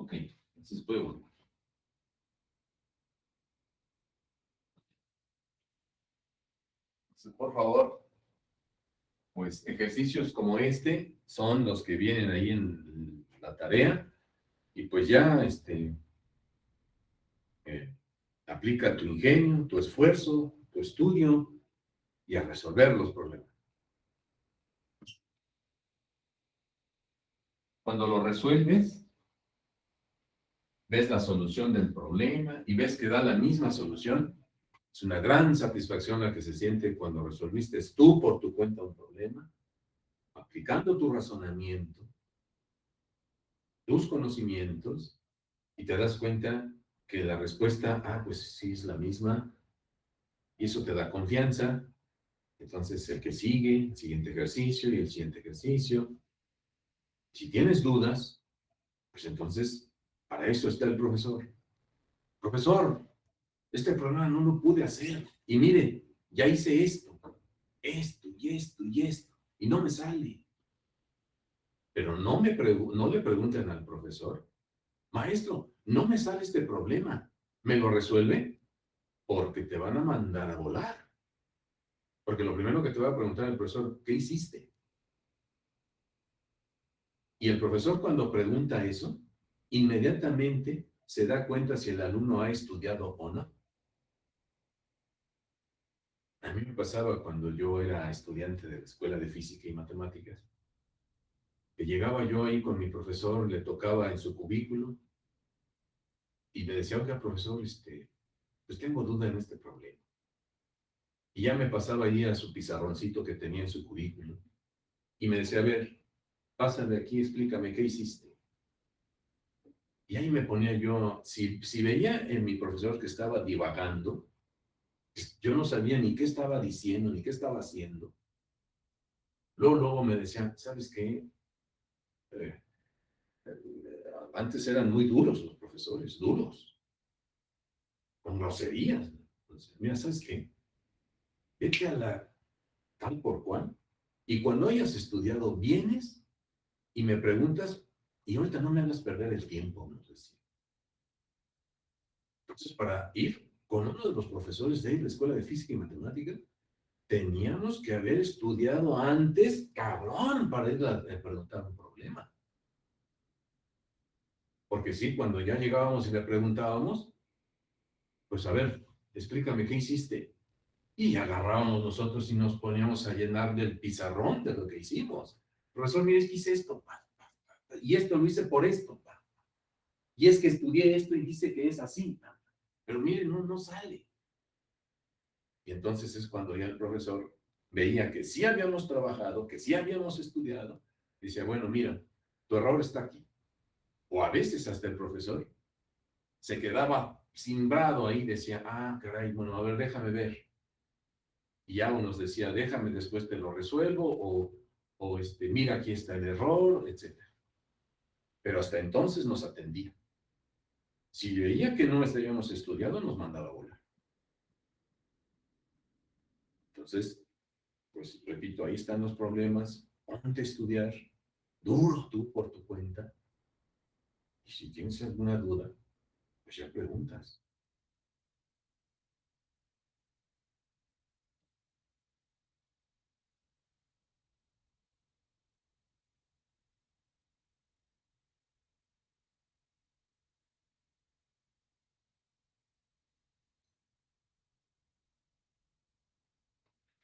Ok, entonces puedo borrar. Entonces, por favor, pues ejercicios como este son los que vienen ahí en la tarea y pues ya eh, aplica tu ingenio, tu esfuerzo, tu estudio y a resolver los problemas. Cuando lo resuelves, ves la solución del problema y ves que da la misma solución. Es una gran satisfacción la que se siente cuando resolviste tú por tu cuenta un problema, aplicando tu razonamiento, tus conocimientos, y te das cuenta que la respuesta, pues sí es la misma, y eso te da confianza. Entonces, el que sigue, el siguiente ejercicio y el siguiente ejercicio. Si tienes dudas, pues entonces, para eso está el profesor. Profesor, este problema no lo pude hacer. Y mire, ya hice esto y esto y esto, y no me sale. Pero no le pregunten al profesor, maestro, no me sale este problema, ¿me lo resuelve? Porque te van a mandar a volar. Porque lo primero que te va a preguntar el profesor, ¿qué hiciste? Y el profesor cuando pregunta eso, inmediatamente se da cuenta si el alumno ha estudiado o no. A mí me pasaba cuando yo era estudiante de la Escuela de Física y Matemáticas, que llegaba yo ahí con mi profesor, le tocaba en su cubículo y me decía, oiga, profesor, pues tengo duda en este problema. Y ya me pasaba ahí a su pizarroncito que tenía en su cubículo y me decía, a ver, pásale aquí, explícame qué hiciste. Y ahí me ponía yo, si veía en mi profesor que estaba divagando, yo no sabía ni qué estaba diciendo, ni qué estaba haciendo. Luego me decían, ¿sabes qué? Antes eran muy duros los profesores, duros, con groserías. Entonces, mira, ¿sabes qué? Vete a la tal por cual, y cuando hayas estudiado, vienes y me preguntas, y ahorita no me hagas perder el tiempo, nos decía. Entonces, para ir con uno de los profesores de la Escuela de Física y Matemática, teníamos que haber estudiado antes, cabrón, para ir a preguntar un problema. Porque sí, cuando ya llegábamos y le preguntábamos, pues a ver, explícame qué hiciste. Y agarrábamos nosotros y nos poníamos a llenar del pizarrón de lo que hicimos. Profesor, mire, es que hice esto, y esto lo hice por esto, y es que estudié esto y dice que es así, pero mire, no sale. Y entonces es cuando ya el profesor veía que sí habíamos trabajado, que sí habíamos estudiado, y decía, bueno, mira, tu error está aquí. O a veces hasta el profesor se quedaba cimbrado ahí, decía, caray, bueno, a ver, déjame ver. Y ya unos decía, déjame, después te lo resuelvo, o mira, aquí está el error, etc. Pero hasta entonces nos atendía. Si veía que no habíamos estudiado, nos mandaba a volar. Entonces, pues repito, ahí están los problemas. Ponte a estudiar, duro tú por tu cuenta. Y si tienes alguna duda, pues ya preguntas.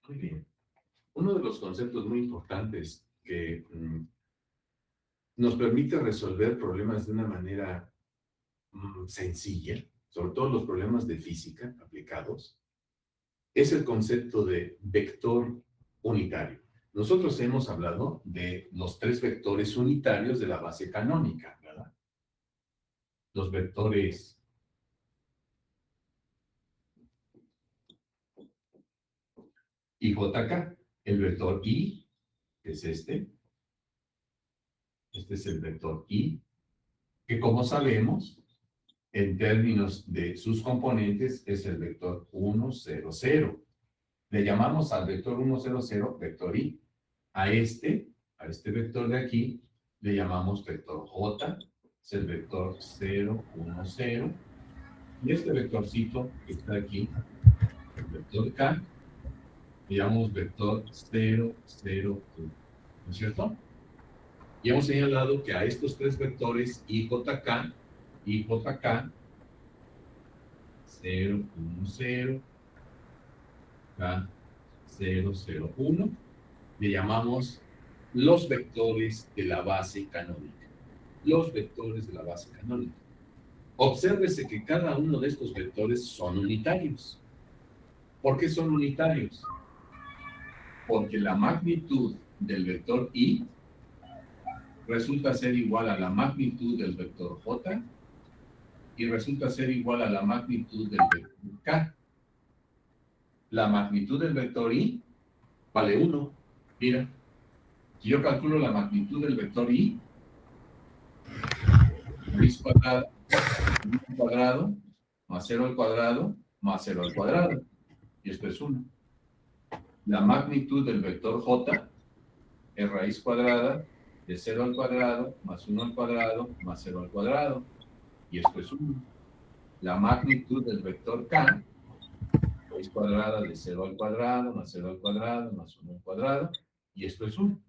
Muy bien. Uno de los conceptos muy importantes que nos permite resolver problemas de una manera sencilla, sobre todo los problemas de física aplicados, es el concepto de vector unitario. Nosotros hemos hablado de los 3 vectores unitarios de la base canónica, ¿verdad? Los vectores IJK, el vector I, que es este es el vector I, que como sabemos, en términos de sus componentes, es el vector 1, 0, 0. Le llamamos al vector 1, 0, 0 vector I. A este vector de aquí, le llamamos vector J, es el vector 0, 1, 0. Y este vectorcito que está aquí, el vector K, le llamamos vector 0, 0, 1. ¿No es cierto? Y hemos señalado que a estos 3 vectores, IJK, 0, 1, 0, K, 0, 0, 1, le llamamos los vectores de la base canónica. Los vectores de la base canónica. Obsérvese que cada uno de estos vectores son unitarios. ¿Por qué son unitarios? Porque la magnitud del vector i resulta ser igual a la magnitud del vector j y resulta ser igual a la magnitud del vector k. La magnitud del vector i vale 1. Mira, si yo calculo la magnitud del vector i, raíz cuadrada, 1 al cuadrado, más 0 al cuadrado, más 0 al cuadrado. Y esto es 1. La magnitud del vector j es raíz cuadrada de 0 al cuadrado, más 1 al cuadrado, más 0 al cuadrado. Y esto es 1. La magnitud del vector k, raíz cuadrada de 0 al cuadrado, más 0 al cuadrado, más 1 al cuadrado. Y esto es 1.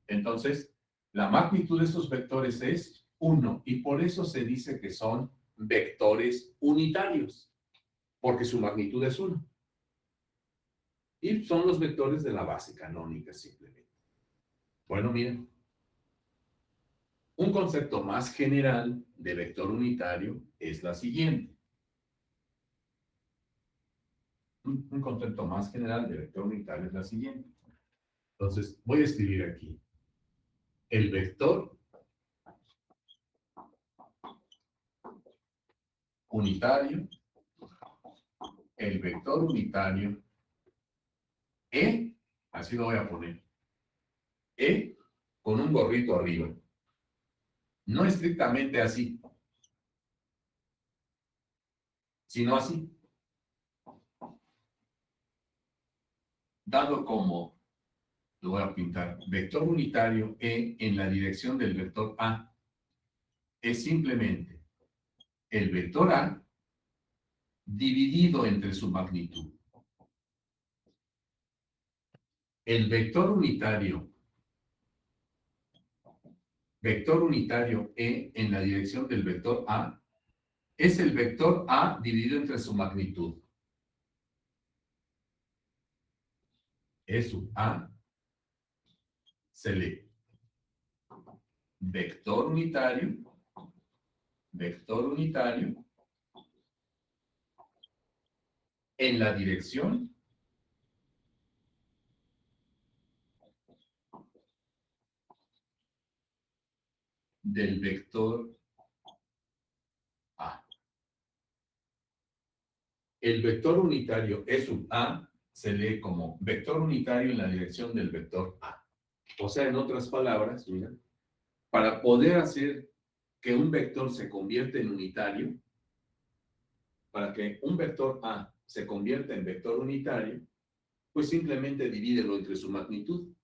Entonces, la magnitud de estos vectores es 1. Y por eso se dice que son vectores unitarios. Porque su magnitud es 1. Y son los vectores de la base canónica simplemente. Bueno, miren. Un concepto más general de vector unitario es la siguiente. Un concepto más general de vector unitario es la siguiente. Entonces, voy a escribir aquí. El vector unitario, el vector unitario, E, así lo voy a poner, E con un gorrito arriba. No estrictamente así, sino así. Dado como, lo voy a pintar, vector unitario E en la dirección del vector A, es simplemente el vector A dividido entre su magnitud. El vector unitario E en la dirección del vector A es el vector A dividido entre su magnitud. E sub A se lee vector unitario en la dirección del vector A. El vector unitario E sub A se lee como vector unitario en la dirección del vector A. O sea, en otras palabras, mira, para poder hacer que un vector se convierta en unitario, para que un vector A se convierta en vector unitario, pues simplemente divídelo entre su magnitud.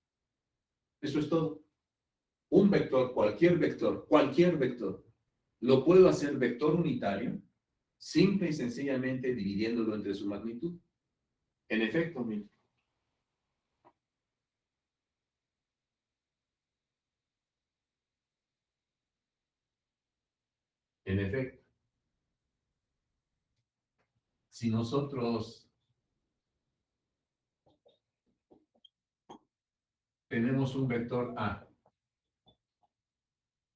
Eso es todo. Un vector, cualquier vector, lo puedo hacer vector unitario, simple y sencillamente dividiéndolo entre su magnitud. En efecto, miren. En efecto. Si nosotros tenemos un vector A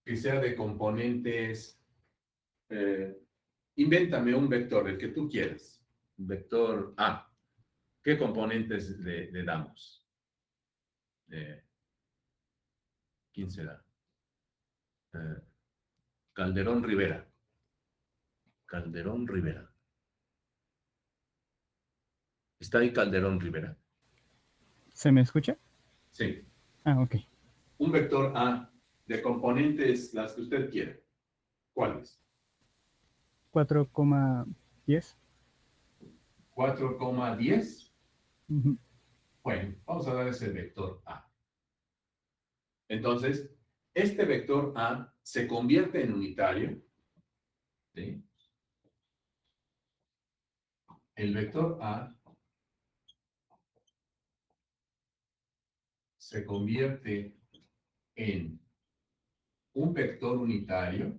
que sea de componentes, invéntame un vector, el que tú quieras. Vector A. ¿Qué componentes le damos? ¿Quién será? Calderón Rivera. Calderón Rivera. ¿Está ahí Calderón Rivera? ¿Se me escucha? Sí. Ah, ok. Un vector A de componentes, las que usted quiera. ¿Cuáles? 4,10. 4,10. Ujú. Bueno, vamos a dar ese vector A. Entonces, este vector A se convierte en unitario. ¿Sí? El vector A se convierte en un vector unitario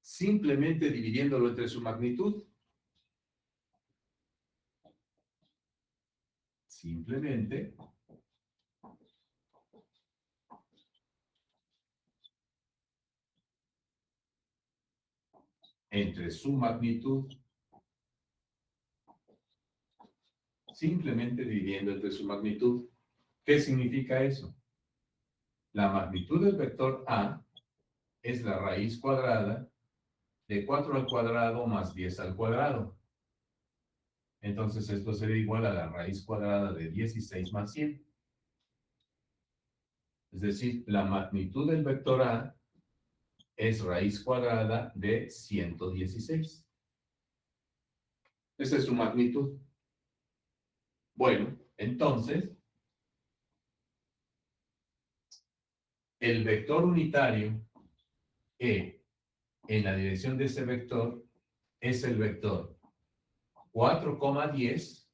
simplemente dividiéndolo entre su magnitud. Simplemente entre su magnitud. Simplemente dividiendo entre su magnitud. ¿Qué significa eso? La magnitud del vector A es la raíz cuadrada de 4 al cuadrado más 10 al cuadrado. Entonces esto sería igual a la raíz cuadrada de 16 más 100. Es decir, la magnitud del vector A es raíz cuadrada de 116. Esa es su magnitud. Bueno, entonces, el vector unitario E en la dirección de ese vector es el vector 4,10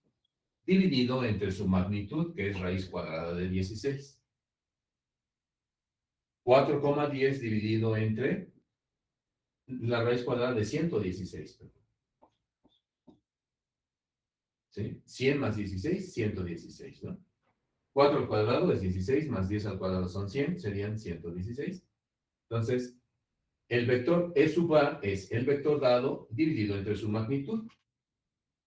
dividido entre su magnitud, que es raíz cuadrada de 16. 4,10 dividido entre la raíz cuadrada de 116. ¿Sí? 100 más 16, 116, ¿no? 4 al cuadrado es 16, más 10 al cuadrado son 100, serían 116. Entonces, el vector E sub A es el vector dado dividido entre su magnitud.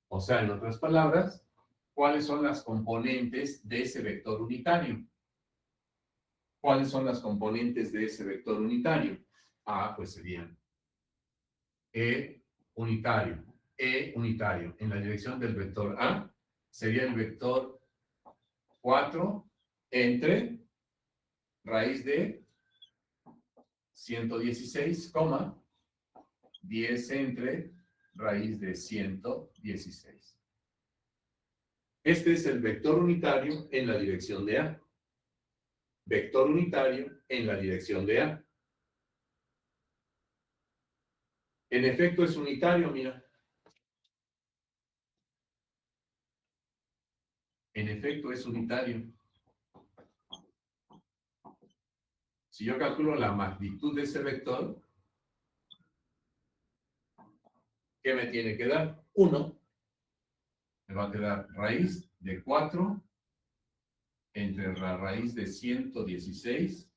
O sea, en otras palabras, ¿cuáles son las componentes de ese vector unitario? ¿Cuáles son las componentes de ese vector unitario? Pues serían E unitario. E unitario en la dirección del vector A sería el vector 4 entre raíz de 116, 10 entre raíz de 116. Este es el vector unitario en la dirección de A. Vector unitario en la dirección de A. En efecto es unitario, mira. En efecto es unitario. Si yo calculo la magnitud de ese vector, ¿qué me tiene que dar? 1. Me va a quedar raíz de 4 entre la raíz de 116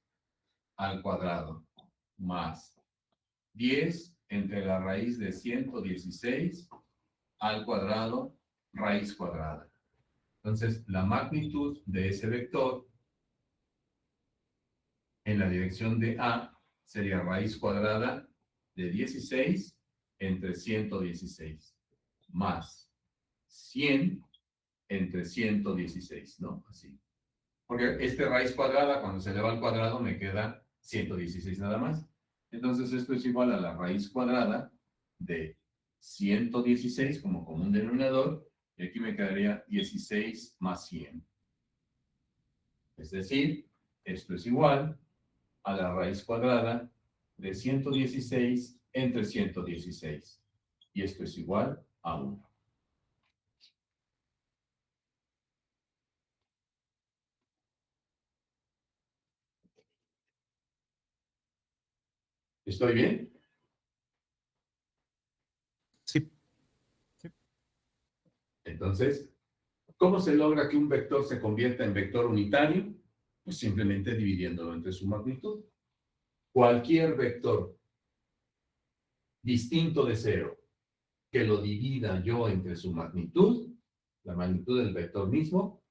al cuadrado, más 10 entre la raíz de 116 al cuadrado, raíz cuadrada. Entonces, la magnitud de ese vector en la dirección de A sería raíz cuadrada de 16 entre 116 más 100 entre 116, ¿no? Así. Porque este raíz cuadrada, cuando se eleva al cuadrado, me queda 116 nada más. Entonces, esto es igual a la raíz cuadrada de 116 como común denominador, y aquí me quedaría 16 más 100. Es decir, esto es igual a la raíz cuadrada de 116 entre 116. Y esto es igual a 1. ¿Estoy bien? Sí, Entonces, ¿cómo se logra que un vector se convierta en vector unitario? Pues simplemente dividiéndolo entre su magnitud. Cualquier vector distinto de 0 que lo divida yo entre su magnitud, la magnitud del vector mismo,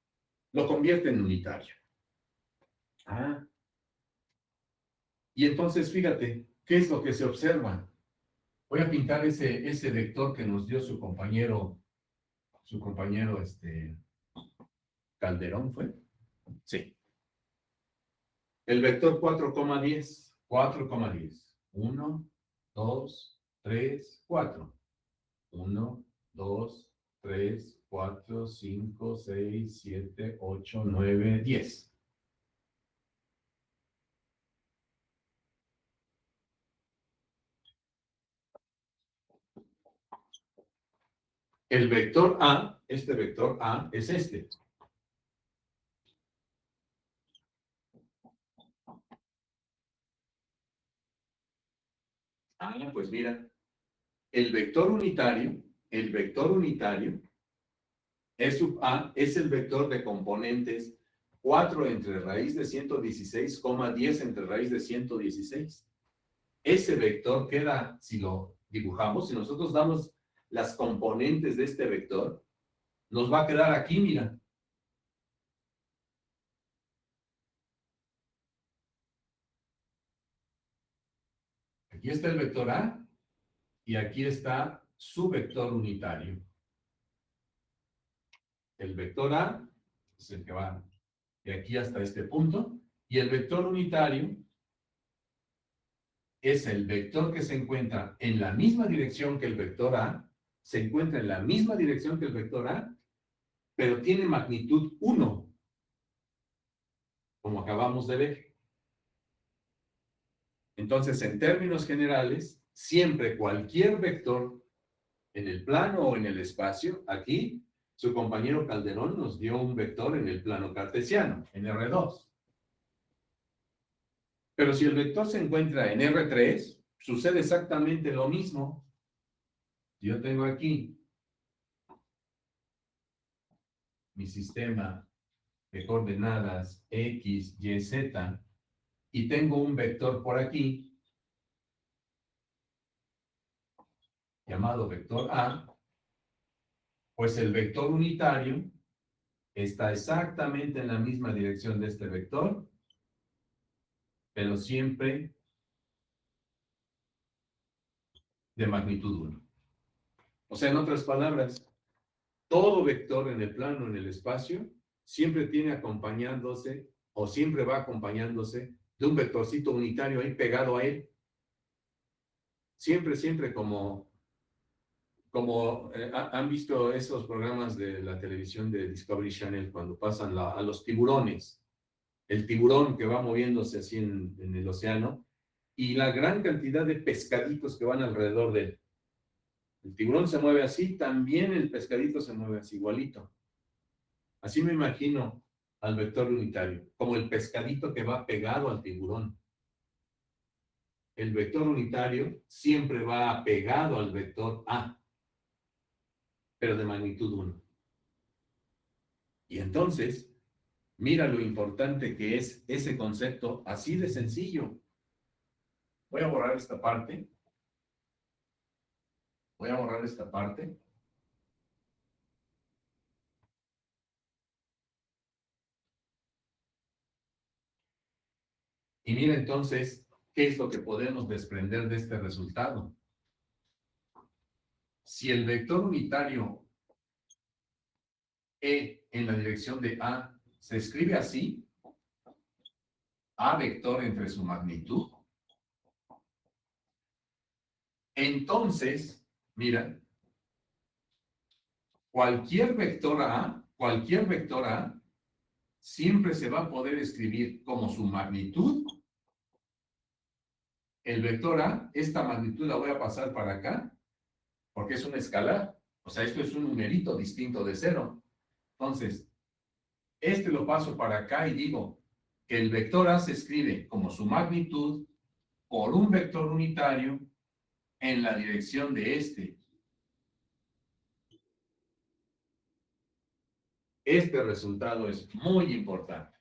lo convierte en unitario. Y entonces, fíjate, ¿qué es lo que se observa? Voy a pintar ese vector que nos dio su compañero Calderón, ¿fue? Sí. El vector 4,10. 4,10. 1, 2, 3, 4. 1, 2, 3, 4, 5, 6, 7, 8, 9, 10. El vector A, este vector A es este. Pues mira, el vector unitario E sub A es el vector de componentes 4 entre raíz de 116, 10 entre raíz de 116. Ese vector queda, si lo dibujamos, si nosotros damos las componentes de este vector, nos va a quedar aquí, mira. Aquí está el vector A y aquí está su vector unitario. El vector A es el que va de aquí hasta este punto y el vector unitario es el vector que se encuentra en la misma dirección que el vector A, se encuentra en la misma dirección que el vector A, pero tiene magnitud 1, como acabamos de ver. Entonces, en términos generales, siempre cualquier vector en el plano o en el espacio, aquí su compañero Calderón nos dio un vector en el plano cartesiano, en R2. Pero si el vector se encuentra en R3, sucede exactamente lo mismo. Yo tengo aquí mi sistema de coordenadas X, Y, Z, y tengo un vector por aquí, llamado vector A, pues el vector unitario está exactamente en la misma dirección de este vector, pero siempre de magnitud 1. O sea, en otras palabras, todo vector en el plano, en el espacio, siempre tiene acompañándose, o siempre va acompañándose de un vectorcito unitario ahí pegado a él. Siempre, siempre como han visto esos programas de la televisión de Discovery Channel cuando pasan a los tiburones. El tiburón que va moviéndose así en el océano y la gran cantidad de pescaditos que van alrededor de él. El tiburón se mueve así, también el pescadito se mueve así, igualito. Así me imagino al vector unitario, como el pescadito que va pegado al tiburón. El vector unitario siempre va pegado al vector A, pero de magnitud 1. Y entonces, mira lo importante que es ese concepto así de sencillo. Voy a borrar esta parte. Voy a borrar esta parte. Y mira entonces, ¿qué es lo que podemos desprender de este resultado? Si el vector unitario E en la dirección de A se escribe así, A vector entre su magnitud, entonces, mira, cualquier vector A, siempre se va a poder escribir como su magnitud. El vector A, esta magnitud la voy a pasar para acá, porque es un escalar. O sea, esto es un numerito distinto de 0. Entonces, este lo paso para acá y digo que el vector A se escribe como su magnitud por un vector unitario en la dirección de este. Este resultado es muy importante.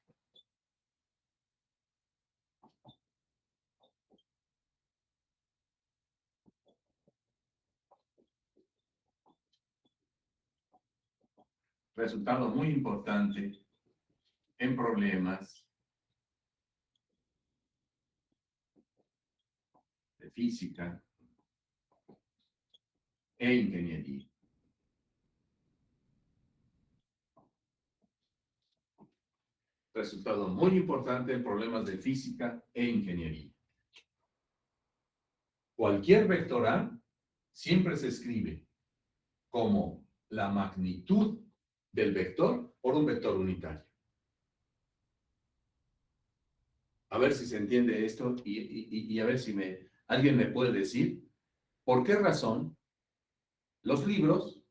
Resultado muy importante en problemas de física e ingeniería. Resultado muy importante en problemas de física e ingeniería. Cualquier vector A siempre se escribe como la magnitud del vector por un vector unitario. A ver si se entiende esto y a ver si alguien me puede decir por qué razón los libros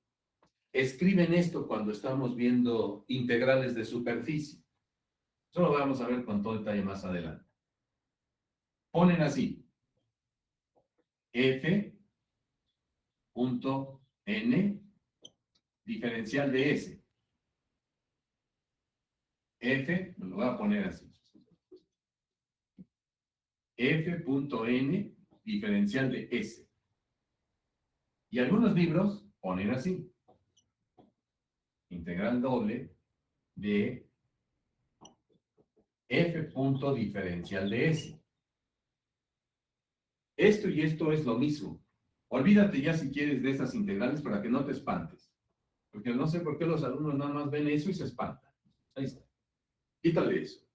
escriben esto cuando estamos viendo integrales de superficie. Eso lo vamos a ver con todo detalle más adelante. Ponen así, F punto N diferencial de S. F, lo voy a poner así. F punto N diferencial de S. Y algunos libros ponen así. Integral doble de f punto diferencial de S. Esto y esto es lo mismo. Olvídate ya si quieres de esas integrales para que no te espantes. Porque no sé por qué los alumnos nada más ven eso y se espantan. Ahí está. Quítale eso.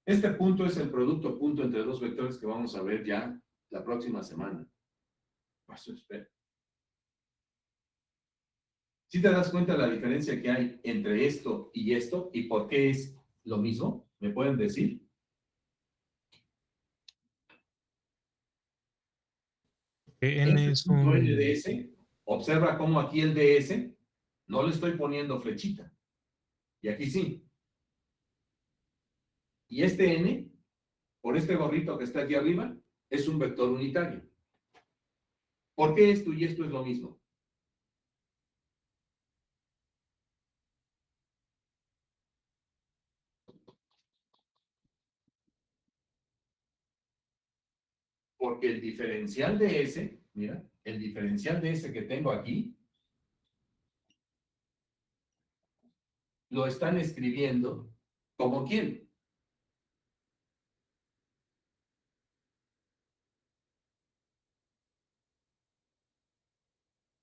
Este punto es el producto punto entre dos vectores que vamos a ver ya la próxima semana. Paso, espera. ¿Sí te das cuenta de la diferencia que hay entre esto y por qué es lo mismo? ¿Me pueden decir? N Este es punto N un... de S, observa cómo aquí el DS no le estoy poniendo flechita. Y aquí sí. Y este N, por este gorrito que está aquí arriba, es un vector unitario. ¿Por qué esto y esto es lo mismo? Porque el diferencial de S, mira, el diferencial de S que tengo aquí, lo están escribiendo como quién.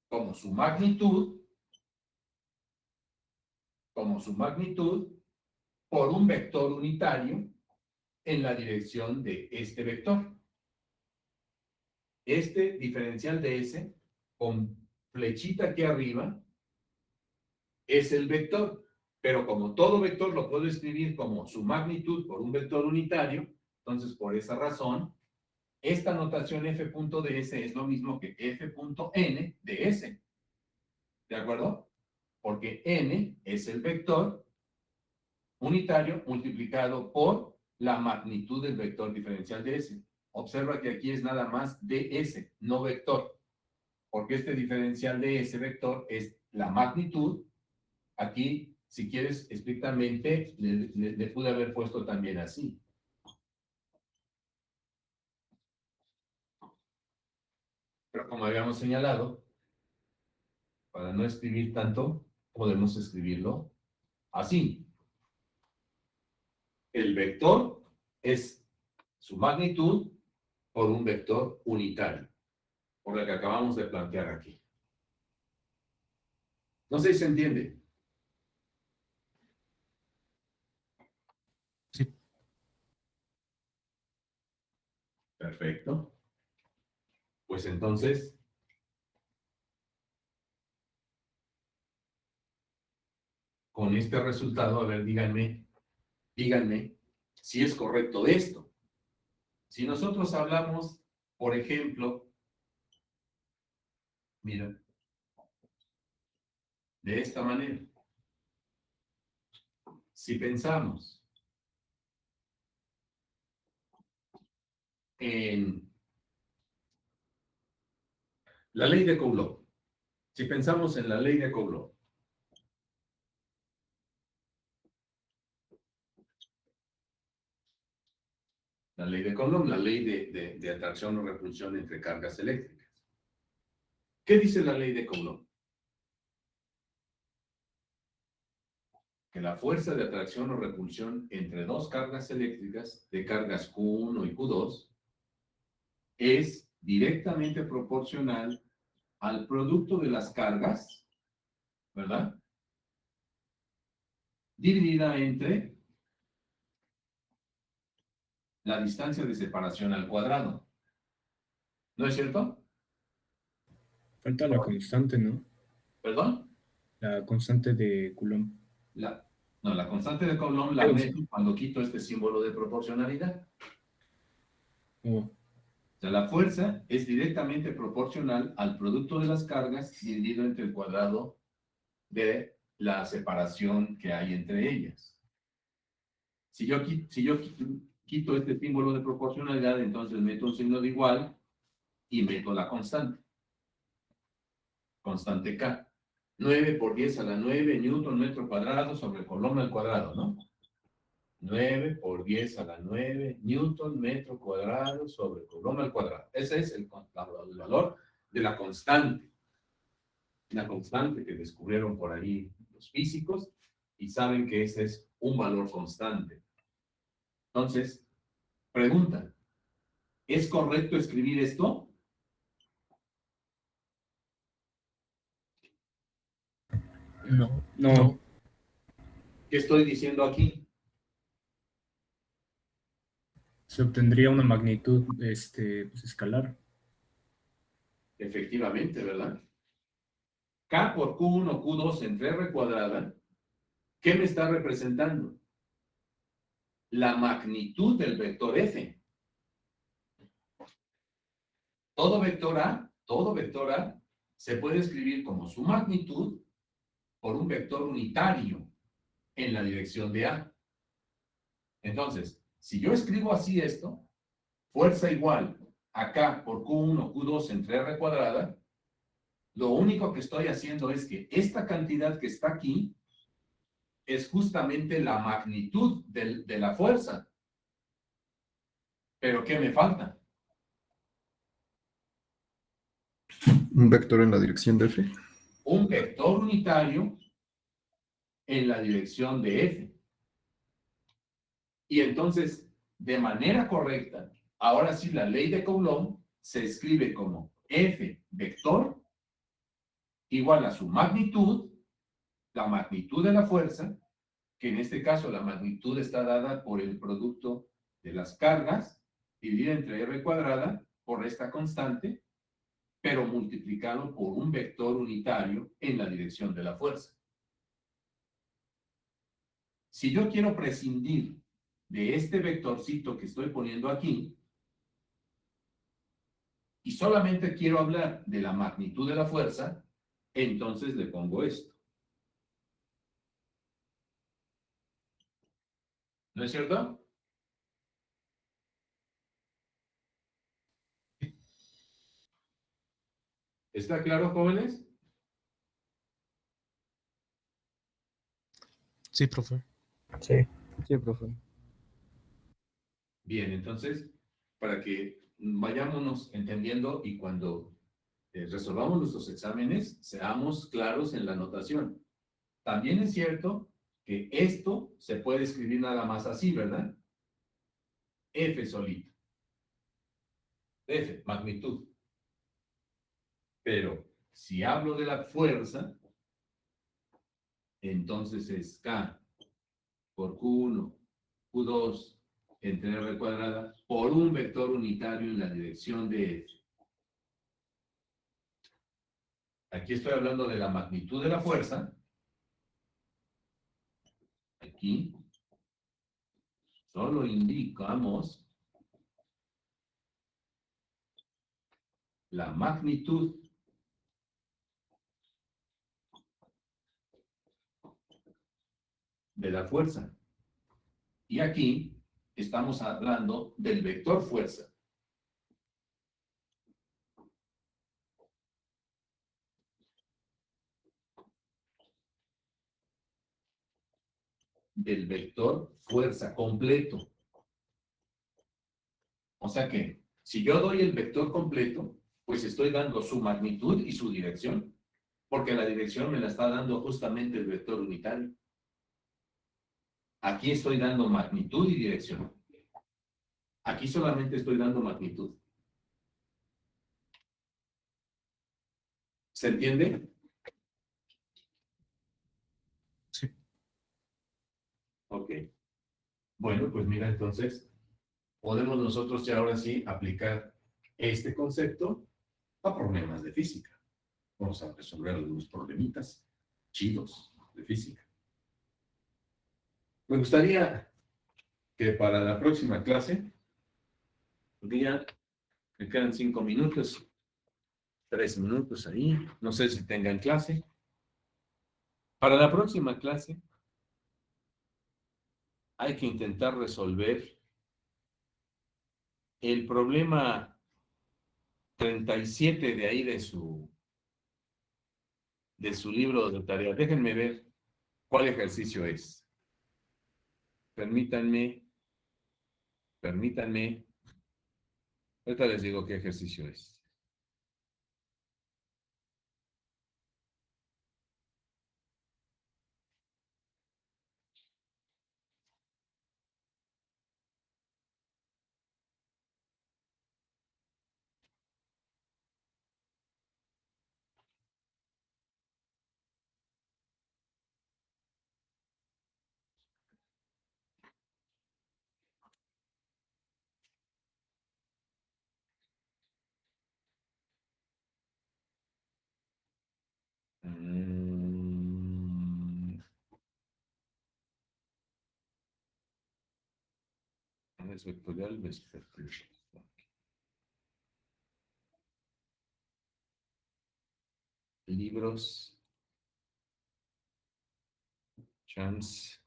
Como su magnitud por un vector unitario en la dirección de este vector. Este diferencial de S con flechita aquí arriba es el vector, pero como todo vector lo puedo escribir como su magnitud por un vector unitario, entonces por esa razón, esta notación f punto de S es lo mismo que f punto n de S. ¿De acuerdo? Porque n es el vector unitario multiplicado por la magnitud del vector diferencial de S. Observa que aquí es nada más ds, no vector, porque este diferencial de ese vector es la magnitud. Aquí, si quieres estrictamente, le pude haber puesto también así. Pero como habíamos señalado, para no escribir tanto, podemos escribirlo así. El vector es su magnitud por un vector unitario, por lo que acabamos de plantear aquí. No sé si se entiende. Sí. Perfecto. Pues entonces, con este resultado, a ver, díganme si es correcto esto. Si nosotros hablamos, por ejemplo, mira, de esta manera. Si pensamos en la ley de Coulomb, si pensamos en la ley de Coulomb, la ley de Coulomb, la ley de atracción o repulsión entre cargas eléctricas. ¿Qué dice la ley de Coulomb? Que la fuerza de atracción o repulsión entre dos cargas eléctricas de cargas Q1 y Q2 es directamente proporcional al producto de las cargas, ¿verdad? Dividida entre la distancia de separación al cuadrado. ¿No es cierto? Falta la constante, ¿no? ¿Perdón? La constante de Coulomb. La constante de Coulomb la meto cuando quito este símbolo de proporcionalidad. Oh, O sea, la fuerza es directamente proporcional al producto de las cargas dividido entre el cuadrado de la separación que hay entre ellas. Si yo quito este símbolo de proporcionalidad, entonces meto un signo de igual y meto la constante. Constante K. 9 por 10 a la 9 newton metro cuadrado sobre Coulomb al cuadrado, ¿no? 9 por 10 a la 9 newton metro cuadrado sobre Coulomb al cuadrado. Ese es el valor de la constante. La constante que descubrieron por ahí los físicos y saben que ese es un valor constante. Entonces, pregunta, ¿es correcto escribir esto? No. No, No. ¿Qué estoy diciendo aquí? se obtendría una magnitud pues, escalar. Efectivamente, ¿verdad? K por Q1, Q2 entre R cuadrada, ¿qué me está representando? La magnitud del vector F. Todo vector A se puede escribir como su magnitud por un vector unitario en la dirección de A. Entonces, si yo escribo así esto, fuerza igual a K por Q1, Q2 entre R cuadrada, lo único que estoy haciendo es que esta cantidad que está aquí es justamente la magnitud de la fuerza. ¿Pero qué me falta? Un vector en la dirección de F. Un vector unitario en la dirección de F. Y entonces, de manera correcta, ahora sí la ley de Coulomb se escribe como F vector igual a su magnitud, la magnitud de la fuerza, que en este caso la magnitud está dada por el producto de las cargas, dividida entre R cuadrada por esta constante, pero multiplicado por un vector unitario en la dirección de la fuerza. Si yo quiero prescindir de este vectorcito que estoy poniendo aquí, y solamente quiero hablar de la magnitud de la fuerza, entonces le pongo esto. ¿No es cierto? ¿Está claro, jóvenes? Sí, profe. Sí. Sí, profe. Bien, entonces, para que vayámonos entendiendo y cuando resolvamos nuestros exámenes, seamos claros en la notación. También es cierto que esto se puede escribir nada más así, ¿verdad? F solito. F, magnitud. Pero si hablo de la fuerza, entonces es K por Q1, Q2 entre R cuadrada por un vector unitario en la dirección de F. Aquí estoy hablando de la magnitud de la fuerza. Aquí solo indicamos la magnitud de la fuerza. Y aquí estamos hablando del vector fuerza. Del vector fuerza completo. O sea que, si yo doy el vector completo, pues estoy dando su magnitud y su dirección, porque la dirección me la está dando justamente el vector unitario. Aquí estoy dando magnitud y dirección. Aquí solamente estoy dando magnitud. ¿Se entiende? Sí. Ok. Bueno, pues mira, entonces, podemos nosotros ya ahora sí aplicar este concepto a problemas de física. Vamos a resolver algunos problemitas chidos de física. Me gustaría que para la próxima clase, ya me quedan 5 minutos, 3 minutos ahí, no sé si tengan clase. Para la próxima clase, hay que intentar resolver el problema 37 de ahí de su libro de tarea. Déjenme ver cuál ejercicio es. Permítanme. Ahorita les digo qué ejercicio es. es vectorial, vespertino. Libros. Chance.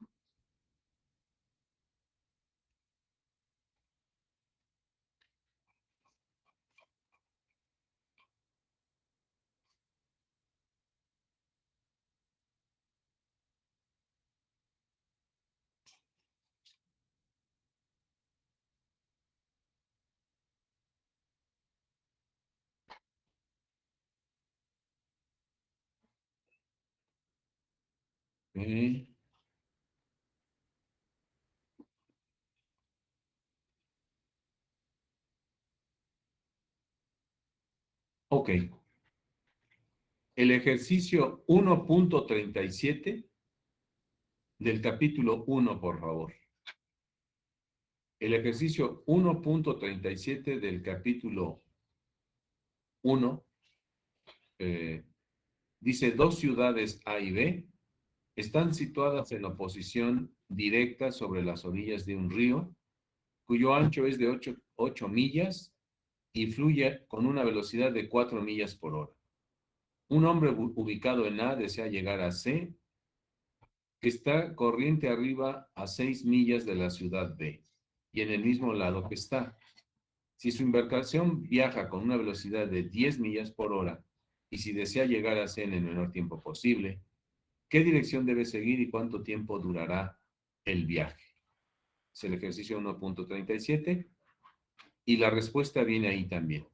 Ok. Ok. El ejercicio 1.37 del capítulo 1, por favor. El ejercicio 1.37 del capítulo 1 dice: dos ciudades A y B están situadas en oposición directa sobre las orillas de un río, cuyo ancho es de 8 millas y fluye con una velocidad de 4 millas por hora. Un hombre ubicado en A desea llegar a C, que está corriente arriba a 6 millas de la ciudad B y en el mismo lado que está. Si su embarcación viaja con una velocidad de 10 millas por hora y si desea llegar a C en el menor tiempo posible, ¿qué dirección debe seguir y cuánto tiempo durará el viaje? Es el ejercicio 1.37 y la respuesta viene ahí también.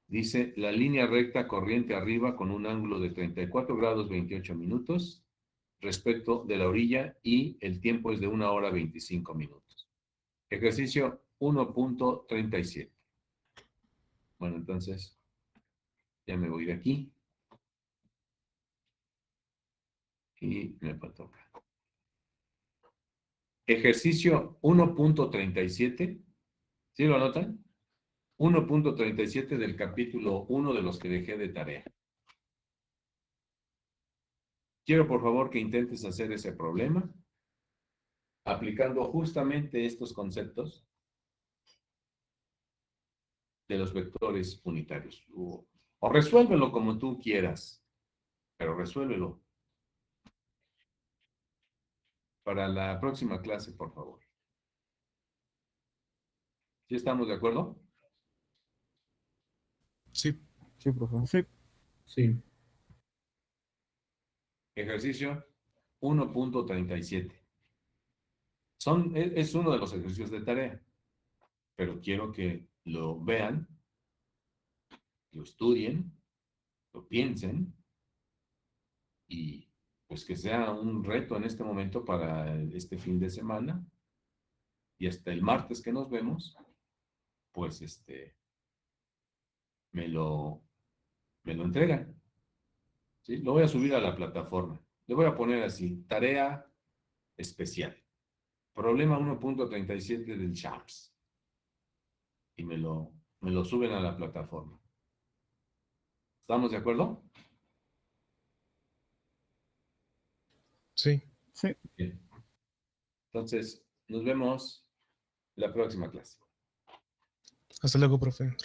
Dice: la línea recta corriente arriba con un ángulo de 34 grados 28 minutos respecto de la orilla y el tiempo es de 1 hora 25 minutos. Ejercicio 1.37. Bueno, entonces ya me voy de aquí y me toca. Ejercicio 1.37. ¿Sí lo anotan? 1.37 del capítulo 1 de los que dejé de tarea. Quiero por favor que intentes hacer ese problema aplicando justamente estos conceptos de los vectores unitarios. O resuélvelo como tú quieras, pero resuélvelo para la próxima clase, por favor. ¿Sí estamos de acuerdo? Sí, Sí, profe. Sí. Sí. Ejercicio 1.37. Es uno de los ejercicios de tarea, pero quiero que lo vean, lo estudien, lo piensen y pues que sea un reto en este momento para este fin de semana y hasta el martes que nos vemos, pues me lo entregan. ¿Sí? Lo voy a subir a la plataforma. Le voy a poner así: tarea especial. Problema 1.37 del CHAPS. Y me lo suben a la plataforma. ¿Estamos de acuerdo? sí. Sí. Bien. Entonces, nos vemos la próxima clase. Hasta luego, profe.